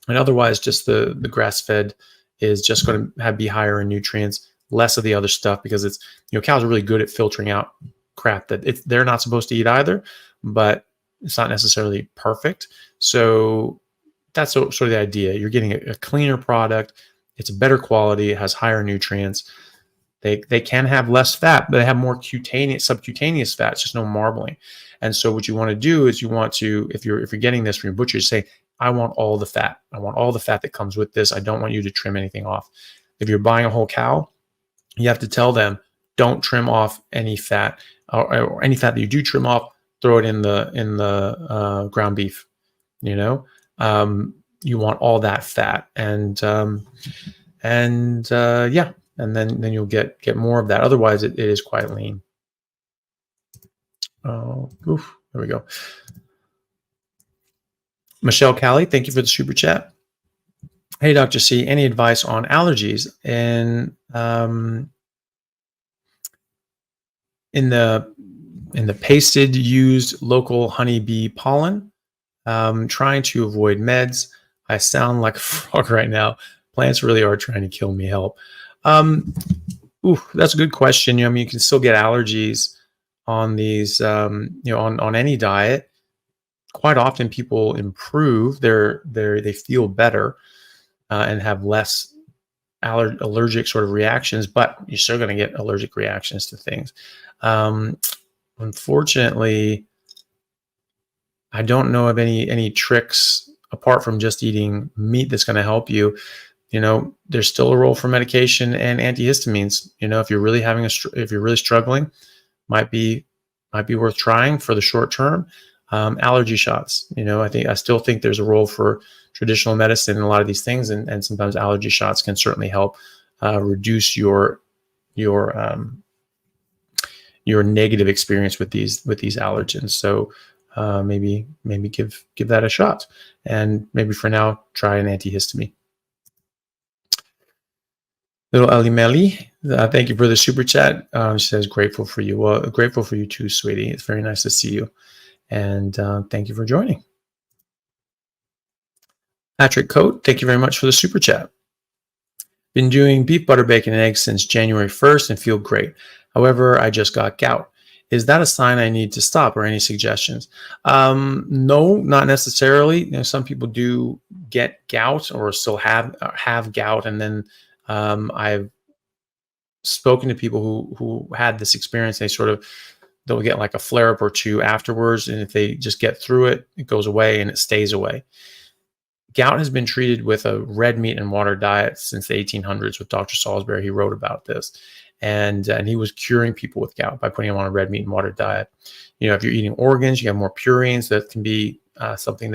otherwise, just the grass-fed is just going to be higher in nutrients, less of the other stuff, because it's, cows are really good at filtering out crap that they're not supposed to eat either, but it's not necessarily perfect. So that's sort of the idea. You're getting a cleaner product. It's a better quality. It has higher nutrients. They can have less fat, but they have more subcutaneous fat. It's just no marbling. And so what you want to do is you want to, if you're getting this from your butcher, say, I want all the fat. I want all the fat that comes with this. I don't want you to trim anything off. If you're buying a whole cow, you have to tell them, don't trim off any fat, or any fat that you do trim off, throw it in the ground beef. You want all that fat, and then you'll get more of that. Otherwise, it is quite lean. Oh, there we go. Michelle Callie, thank you for the super chat. Hey, Dr. C, any advice on allergies? And in the pasted used local honeybee pollen, trying to avoid meds. I sound like a frog right now. Plants really are trying to kill me. Help. That's a good question. You can still get allergies on these, on any diet. Quite often people improve, they feel better and have less allergic sort of reactions, but you're still going to get allergic reactions to things. Unfortunately, I don't know of any tricks apart from just eating meat that's going to help you. There's still a role for medication and antihistamines. If you're really if you're really struggling, might be worth trying for the short term. Allergy shots. I still think there's a role for traditional medicine in a lot of these things, and sometimes allergy shots can certainly help reduce your negative experience with these allergens. So maybe give that a shot, and maybe for now try an antihistamine. Little Alimeli, thank you for the super chat. She says, grateful for you. Well, grateful for you too, sweetie. It's very nice to see you. And thank you for joining. Patrick Coate, thank you very much for the super chat. Been doing beef, butter, bacon, and eggs since January 1st and feel great. However, I just got gout. Is that a sign I need to stop, or any suggestions? No, not necessarily. Some people do get gout or still have gout, and then I've spoken to people who had this experience. They'll get like a flare up or two afterwards, and if they just get through it, it goes away and it stays away. Gout has been treated with a red meat and water diet since the 1800s with Dr. Salisbury. He wrote about this. And he was curing people with gout by putting them on a red meat and water diet. If you're eating organs, you have more purines. That can be something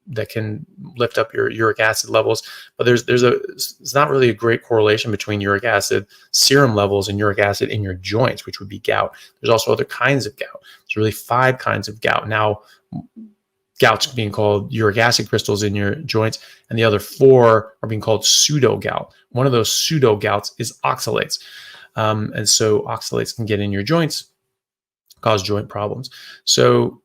that can lift up your uric acid levels. But it's not really a great correlation between uric acid serum levels and uric acid in your joints, which would be gout. There's also other kinds of gout. There's really 5 kinds of gout. Now, gout's being called uric acid crystals in your joints, and the other 4 are being called pseudo gout. One of those pseudo gouts is oxalates. And so oxalates can get in your joints, cause joint problems. So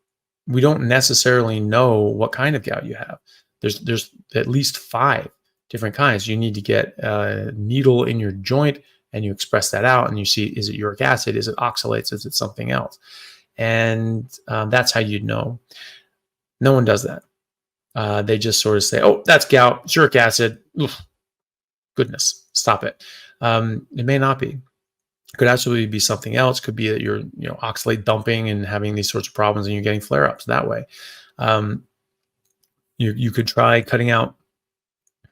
we don't necessarily know what kind of gout you have. There's at least 5 different kinds. You need to get a needle in your joint, and you express that out, and you see, is it uric acid? Is it oxalates? Is it something else? And that's how you'd know. No one does that. They just sort of say, oh, that's gout, it's uric acid. Oof, goodness, stop it. It may not be. Could absolutely be something else. Could be that you're, oxalate dumping and having these sorts of problems, and you're getting flare-ups that way. You could try cutting out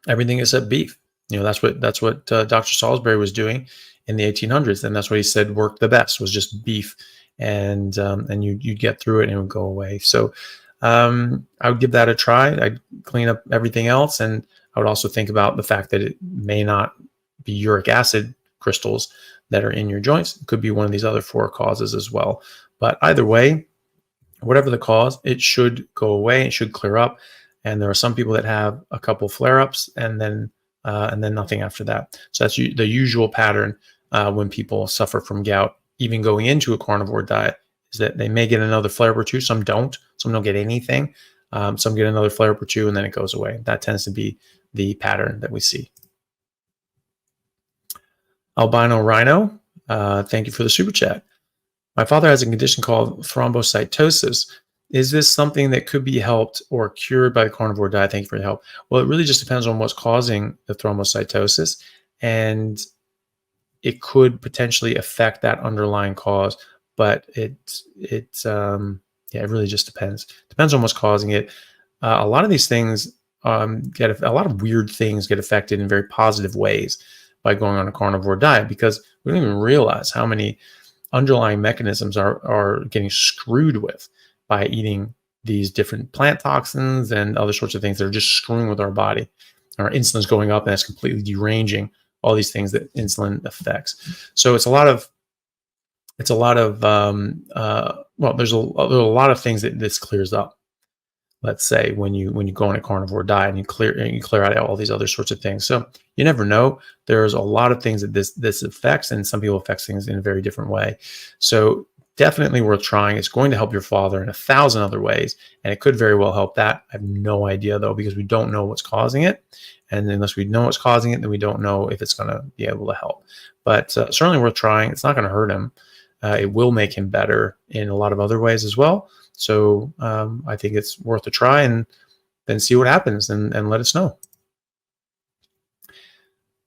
everything except beef. That's what Dr. Salisbury was doing in the 1800s, and that's what he said worked the best, was just beef, and you'd get through it and it would go away. So I would give that a try. I'd clean up everything else, and I would also think about the fact that it may not be uric acid crystals that are in your joints. It could be one of these other 4 causes as well. But either way, whatever the cause, it should go away. It should clear up. And there are some people that have a couple flare-ups and then nothing after that. So that's the usual pattern when people suffer from gout, even going into a carnivore diet, is that they may get another flare-up or two. Some don't. Some don't get anything. Some get another flare-up or two, and then it goes away. That tends to be the pattern that we see. Albino Rhino, thank you for the super chat. My father has a condition called thrombocytosis. Is this something that could be helped or cured by the carnivore diet? Thank you for your help. Well, it really just depends on what's causing the thrombocytosis, and it could potentially affect that underlying cause, but it really just depends. Depends on what's causing it. A lot of these things a lot of weird things get affected in very positive ways by going on a carnivore diet, because we don't even realize how many underlying mechanisms are getting screwed with by eating these different plant toxins and other sorts of things that are just screwing with our body. Our insulin's going up, and it's completely deranging all these things that insulin affects. So there's a lot of things that this clears up. Let's say when you go on a carnivore diet and you clear out all these other sorts of things. So you never know. There's a lot of things that this affects, and some people affects things in a very different way. So definitely worth trying. It's going to help your father in 1,000 other ways, and it could very well help that. I have no idea though, because we don't know what's causing it, and unless we know what's causing it, then we don't know if it's going to be able to help. But certainly worth trying. It's not going to hurt him. It will make him better in a lot of other ways as well. So I think it's worth a try, and then see what happens, and let us know.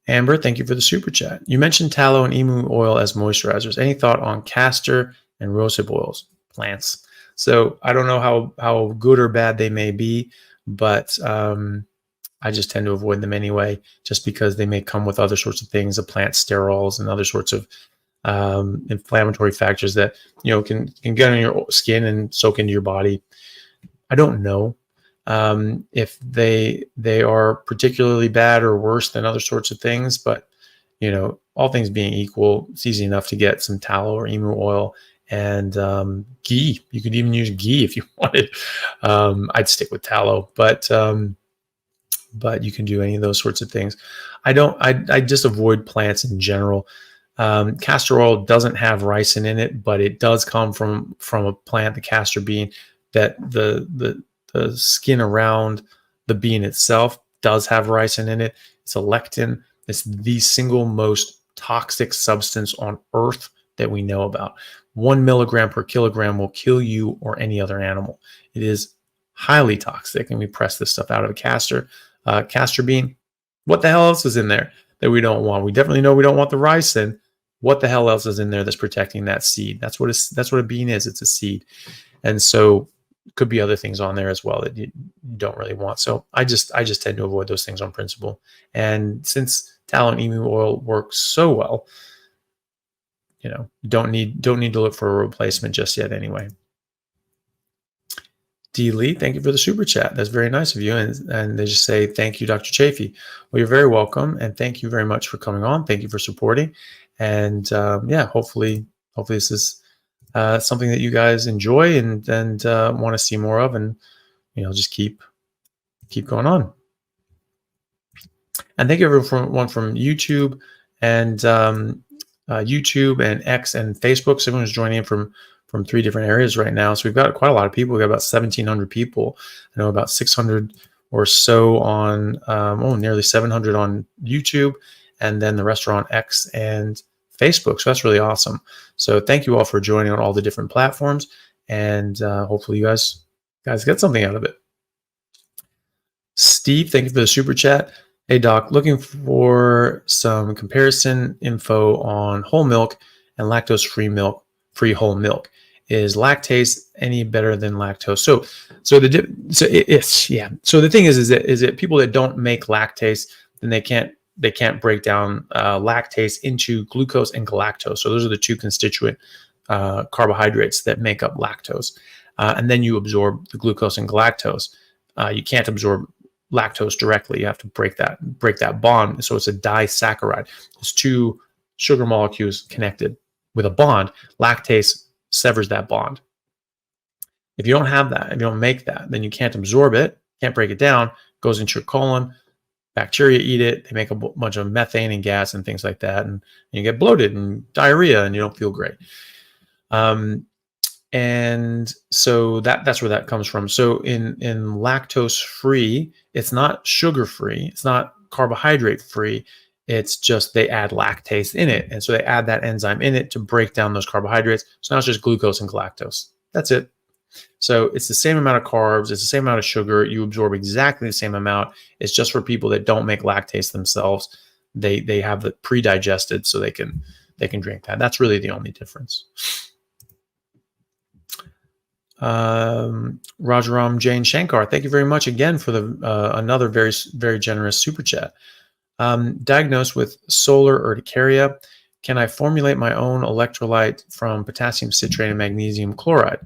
Amber, thank you for the super chat. You mentioned tallow and emu oil as moisturizers. Any thought on castor and rosehip oils, plants? So I don't know how good or bad they may be, but I just tend to avoid them anyway, just because they may come with other sorts of things, the plant sterols and other sorts of inflammatory factors that can get on your skin and soak into your body. I don't know if they are particularly bad or worse than other sorts of things, but all things being equal, it's easy enough to get some tallow or emu oil and ghee. You could even use ghee if you wanted. I'd stick with tallow, but you can do any of those sorts of things. I just avoid plants in general. Castor oil doesn't have ricin in it, but it does come from a plant, the castor bean, that the skin around the bean itself does have ricin in it. It's a lectin. It's the single most toxic substance on earth that we know about. 1 milligram per kilogram will kill you or any other animal. It is highly toxic, and we press this stuff out of a castor bean. What the hell else is in there that we don't want? We definitely know we don't want the ricin. What the hell else is in there that's protecting that seed? That's what a bean is. It's a seed. And so it could be other things on there as well that you don't really want. So I just tend to avoid those things on principle. And since tallow and emu oil works so well, don't need to look for a replacement just yet anyway. D. Lee, thank you for the super chat. That's very nice of you. And they just say, thank you, Dr. Chaffee. Well, you're very welcome. And thank you very much for coming on. Thank you for supporting. And hopefully this is something that you guys enjoy and want to see more of, and just keep going on. And thank you everyone from YouTube and X and Facebook. So everyone's joining in from 3 different areas right now. So we've got quite a lot of people. We've got about 1,700 people. I know about 600 or so on, nearly 700 on YouTube, and then the rest are on X and Facebook. So that's really awesome. So thank you all for joining on all the different platforms, and hopefully you guys get something out of it. Steve, thank you for the super chat. Hey doc, looking for some comparison info on whole milk and lactose-free whole milk. Is lactase any better than lactose? So the thing is that people that don't make lactase, then they can't break down lactase into glucose and galactose. So those are the two constituent carbohydrates that make up lactose. And then you absorb the glucose and galactose. You can't absorb lactose directly. You have to break that bond. So it's a disaccharide. It's two sugar molecules connected with a bond. Lactase severs that bond. If you don't have that, if you don't make that, then you can't absorb it, can't break it down, goes into your colon, bacteria eat it, they make a bunch of methane and gas and things like that, and you get bloated and diarrhea and you don't feel great. And so that's where that comes from. So in lactose free, it's not sugar free, it's not carbohydrate free. It's just they add lactase in it. And so they add that enzyme in it to break down those carbohydrates. So now it's just glucose and galactose. That's it. So it's the same amount of carbs. It's the same amount of sugar. You absorb exactly the same amount. It's just for people that don't make lactase themselves. They have it pre-digested so they can drink that. That's really the only difference. Rajaram Jain Shankar, thank you very much again for the another very, very generous super chat. Diagnosed with solar urticaria, can I formulate my own electrolyte from potassium citrate and magnesium chloride?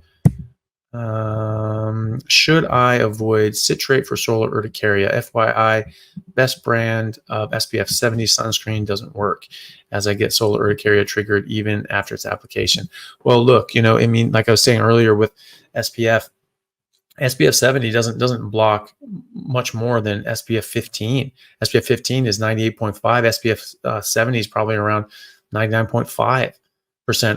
Should I avoid citrate for solar urticaria? FYI, best brand of SPF 70 sunscreen doesn't work, as I get solar urticaria triggered even after its application. Well, look, I mean, like I was saying earlier with SPF 70 doesn't block much more than SPF 15. SPF 15 is 98.5. SPF 70 is probably around 99.5%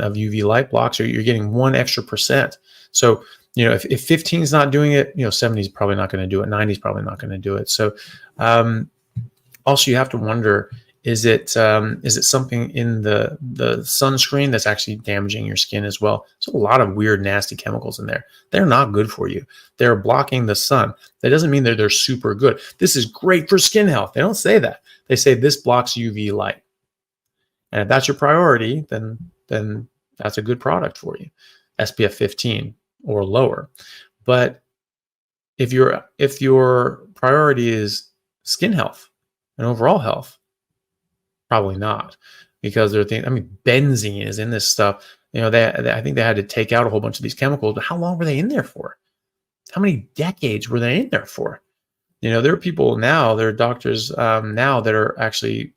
of UV light block. So you're getting 1 extra percent. So, if 15 is not doing it, 70 is probably not going to do it. 90 is probably not going to do it. So, also you have to wonder, is it something in the sunscreen that's actually damaging your skin as well? There's a lot of weird, nasty chemicals in there. They're not good for you. They're blocking the sun. That doesn't mean they're super good. This is great for skin health. They don't say that. They say this blocks UV light. And if that's your priority, then that's a good product for you. SPF 15 or lower. But if your priority is skin health and overall health, probably not, because they're thinking, I mean, benzene is in this stuff. I think they had to take out a whole bunch of these chemicals, but how long were they in there for? How many decades were they in there for? There are people now, there are doctors now that are actually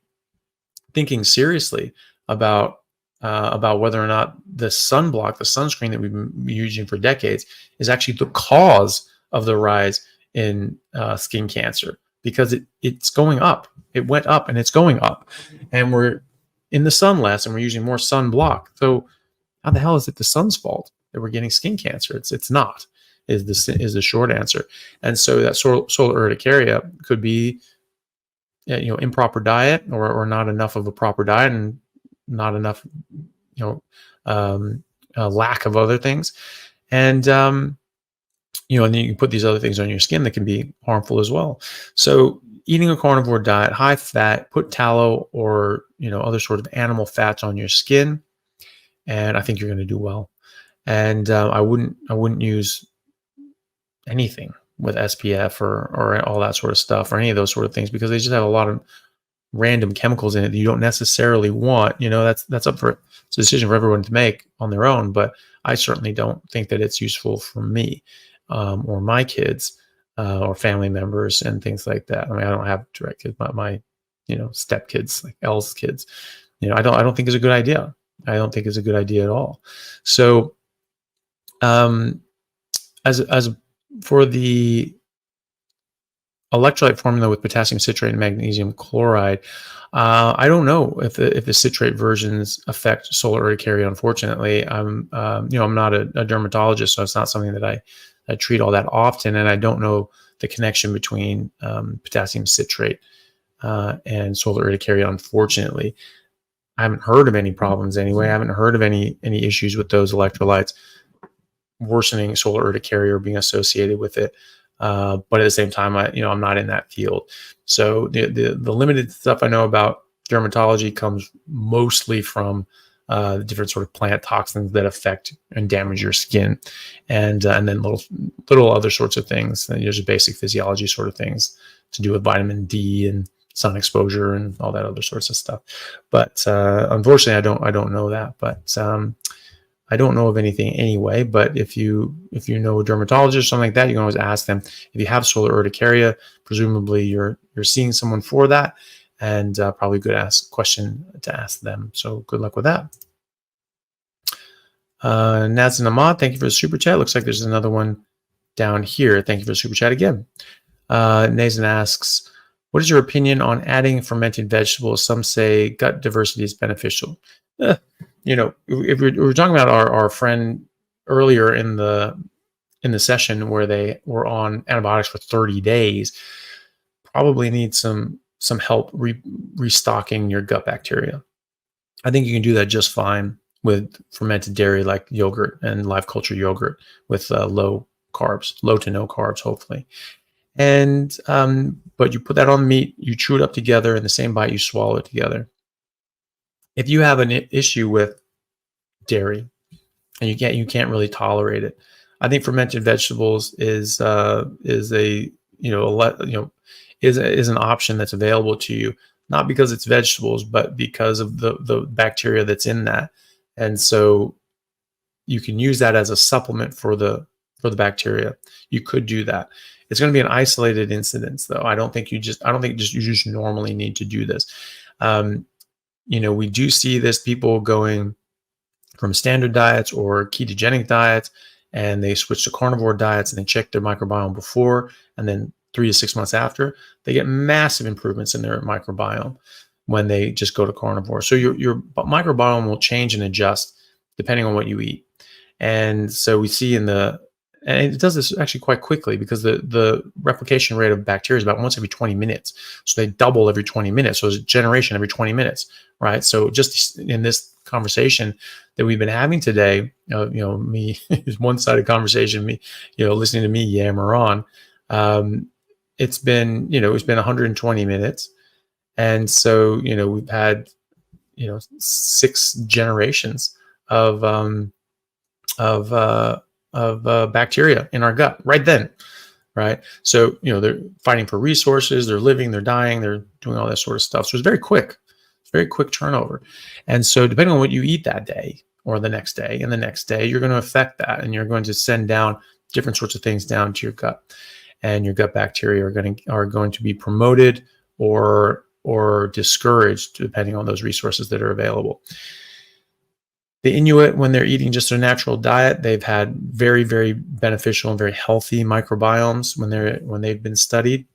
thinking seriously about whether or not the sunblock, the sunscreen that we've been using for decades, is actually the cause of the rise in skin cancer, because it's going up. It went up and it's going up, and we're in the sun less and we're using more sunblock. So how the hell is it the sun's fault that we're getting skin cancer? It's not, is the short answer. And so that solar urticaria could be improper diet or not enough of a proper diet, and not enough lack of other things. And and then you can put these other things on your skin that can be harmful as well. So eating a carnivore diet, high fat, put tallow or other sort of animal fats on your skin, and I think you're going to do well. And I wouldn't use anything with SPF or all that sort of stuff, or any of those sort of things, because they just have a lot of random chemicals in it that you don't necessarily want. That's up for it's a decision for everyone to make on their own, but I certainly don't think that it's useful for me or my kids or family members and things like that. I mean, I don't have direct kids, but my step kids, like Elle's kids, I don't think is a good idea. I don't think it's a good idea at all. So as for the electrolyte formula with potassium citrate and magnesium chloride, I don't know if the citrate versions affect solar urticaria. Unfortunately, I'm not a dermatologist, so it's not something that I treat all that often, and I don't know the connection between potassium citrate and solar urticaria. Unfortunately, I haven't heard of any problems anyway. I haven't heard of any issues with those electrolytes worsening solar urticaria or being associated with it. But at the same time, I'm not in that field. So the limited stuff I know about dermatology comes mostly from different sort of plant toxins that affect and damage your skin, and then little other sorts of things, just basic physiology sort of things to do with vitamin D and sun exposure and all that other sorts of stuff. But unfortunately, I don't know that. But I don't know of anything anyway. But if you know a dermatologist or something like that, you can always ask them. If you have solar urticaria, presumably you're seeing someone for that, and probably a good question to ask them. So good luck with that. Nazan Ahmad, thank you for the super chat. Looks like there's another one down here. Thank you for the super chat again. Nazan asks, what is your opinion on adding fermented vegetables? Some say gut diversity is beneficial. If we're talking about our friend earlier in the session where they were on antibiotics for 30 days, probably need some help restocking your gut bacteria. I think you can do that just fine with fermented dairy like yogurt and live culture yogurt with low to no carbs, hopefully. And but you put that on meat, you chew it up together, in the same bite you swallow it together. If you have an issue with dairy and you can't really tolerate it, I think fermented vegetables is an option that's available to you, not because it's vegetables, but because of the bacteria that's in that. And so you can use that as a supplement for the bacteria. You could do that. It's going to be an isolated incidence, though. I don't think you just normally need to do this. We do see this, people going from standard diets or ketogenic diets, and they switch to carnivore diets and they check their microbiome before, and then 3 to 6 months after, they get massive improvements in their microbiome when they just go to carnivore. So your microbiome will change and adjust depending on what you eat. And so we see and it does this actually quite quickly, because the replication rate of bacteria is about once every 20 minutes. So they double every 20 minutes. So it's a generation every 20 minutes, right? So just in this conversation that we've been having today, me, it's one-sided conversation, me, listening to me yammer on. It's been 120 minutes. And so, we've had, 6 generations of bacteria in our gut right then, right? So, they're fighting for resources, they're living, they're dying, they're doing all that sort of stuff. So it's very quick turnover. And so depending on what you eat that day or the next day and the next day, you're going to affect that, and you're going to send down different sorts of things down to your gut, and your gut bacteria are going to be promoted or discouraged depending on those resources that are available. The Inuit, when they're eating just their natural diet, they've had very, very beneficial and very healthy microbiomes when they've been studied,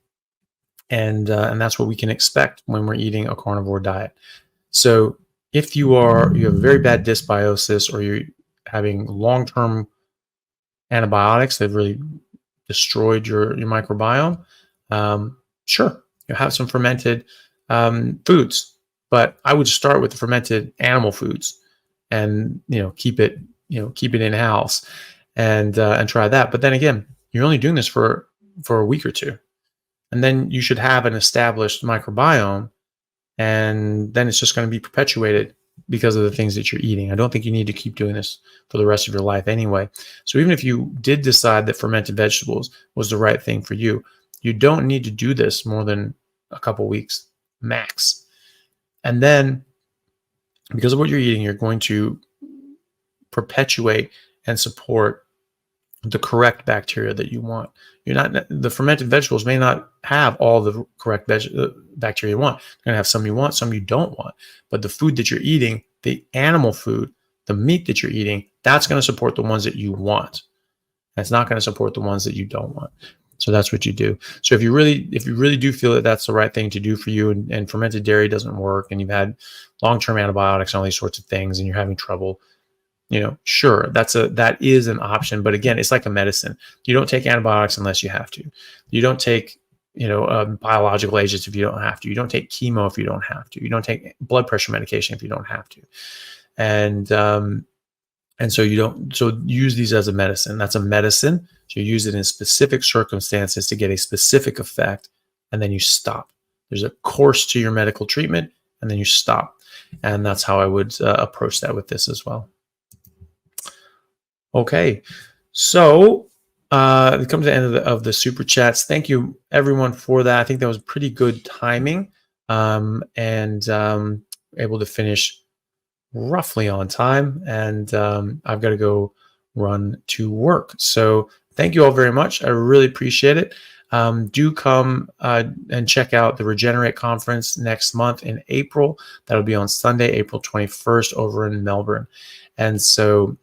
and that's what we can expect when we're eating a carnivore diet. So if you have a very bad dysbiosis, or you're having long-term antibiotics that have really destroyed your microbiome, sure, you have some fermented foods, but I would start with the fermented animal foods, and keep it in house, and try that. But then again, you're only doing this for a week or two, and then you should have an established microbiome, and then it's just going to be perpetuated because of the things that you're eating. I don't think you need to keep doing this for the rest of your life anyway. So even if you did decide that fermented vegetables was the right thing for you, you don't need to do this more than a couple weeks max. And then, because of what you're eating, you're going to perpetuate and support the correct bacteria that you want. The fermented vegetables may not have all the correct bacteria you want. You're going to have some you want, some you don't want. But the food that you're eating, the animal food, the meat that you're eating, that's going to support the ones that you want. That's not going to support the ones that you don't want. So that's what you do. So if you really do feel that that's the right thing to do for you, and fermented dairy doesn't work, and you've had long-term antibiotics and all these sorts of things, and you're having trouble, sure, that is an option. But again, it's like a medicine. You don't take antibiotics unless you have to. You don't take biological agents if you don't have to. You don't take chemo if you don't have to. You don't take blood pressure medication if you don't have to. And so so use these as a medicine. That's a medicine. So you use it in specific circumstances to get a specific effect, and then you stop. There's a course to your medical treatment, and then you stop. And that's how I would approach that with this as well. Okay, so it comes to the end of the super chats. Thank you everyone for that. I think that was pretty good timing, and able to finish roughly on time. And I've got to go run to work. So thank you all very much. I really appreciate it. Do come and check out the Regenerate conference next month in April. That'll be on Sunday, April 21st over in Melbourne. And so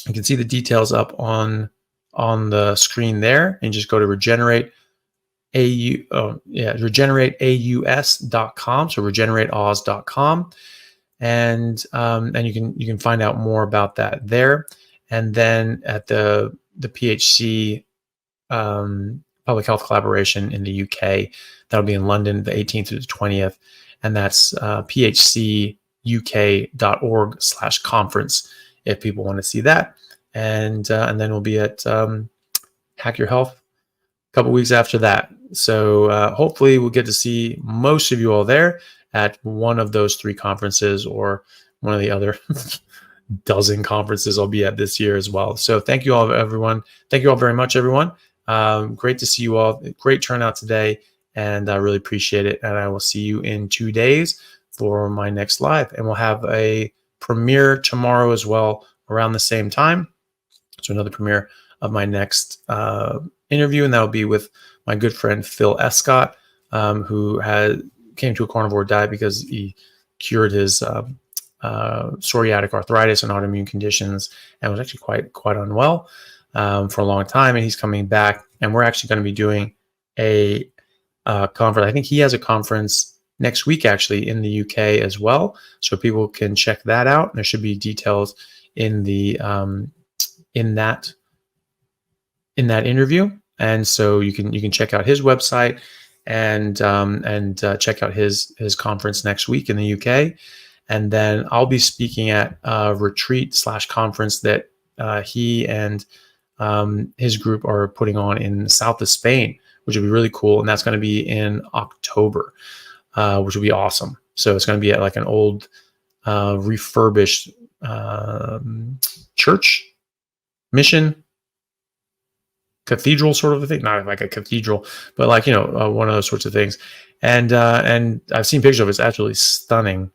you can see the details up on the screen there, and just go to regenerateaus.com. So regenerateaus.com. And you can find out more about that there. And then at the PHC Public Health Collaboration in the UK, that'll be in London the 18th through the 20th, and that's phcuk.org/conference if people want to see that. And then we'll be at Hack Your Health a couple weeks after that. So hopefully we'll get to see most of you all there at one of those 3 conferences, or one of the other dozen conferences I'll be at this year as well. So thank you all, everyone. Thank you all very much, everyone. Great to see you all. Great turnout today, and I really appreciate it. And I will see you in 2 days for my next live. And we'll have a premiere tomorrow as well around the same time. So another premiere of my next interview, and that'll be with my good friend Phil Escott, who came to a carnivore diet because he cured his psoriatic arthritis and autoimmune conditions, and was actually quite unwell for a long time. And he's coming back, and we're actually going to be doing a conference. I think he has a conference next week actually in the UK as well, so people can check that out. And there should be details in the in that interview, and so you can check out his website and check out his conference next week in the UK. And then I'll be speaking at a retreat/conference that he and his group are putting on in the south of Spain, which will be really cool. And that's going to be in October, which will be awesome. So it's going to be at like an old refurbished church, mission, cathedral sort of a thing. Not like a cathedral, but like, one of those sorts of things. And I've seen pictures of it. It's absolutely stunning.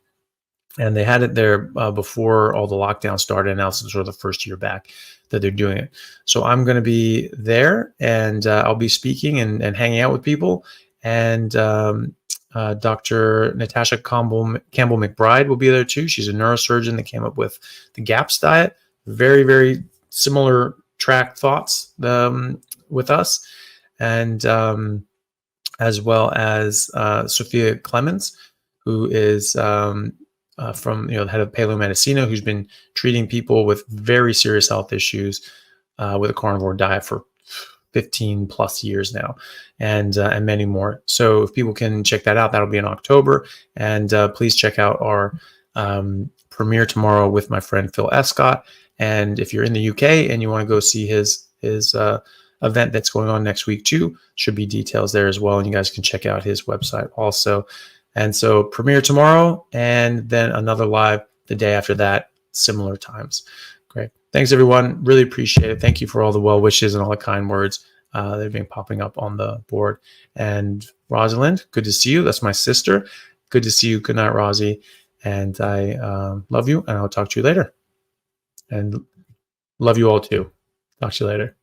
And they had it there before all the lockdown started, and now it's sort of the first year back that they're doing it. So I'm going to be there, and I'll be speaking and hanging out with people. And Dr. Natasha Campbell McBride will be there too. She's a neurosurgeon that came up with the GAPS diet. Very, very similar track thoughts with us. And as well as Sophia Clemens, who is from the head of Paleo who's been treating people with very serious health issues with a carnivore diet for 15 plus years now, and many more. So if people can check that out, that'll be in October. And please check out our premiere tomorrow with my friend Phil Escott. And if you're in the UK and you want to go see his event that's going on next week too, should be details there as well. And you guys can check out his website also. And so premiere tomorrow, and then another live the day after that, similar times. Great. Thanks, everyone. Really appreciate it. Thank you for all the well wishes and all the kind words that have been popping up on the board. And Rosalind, good to see you. That's my sister. Good to see you. Good night, Rosie. And I love you, and I'll talk to you later. And love you all too. Talk to you later.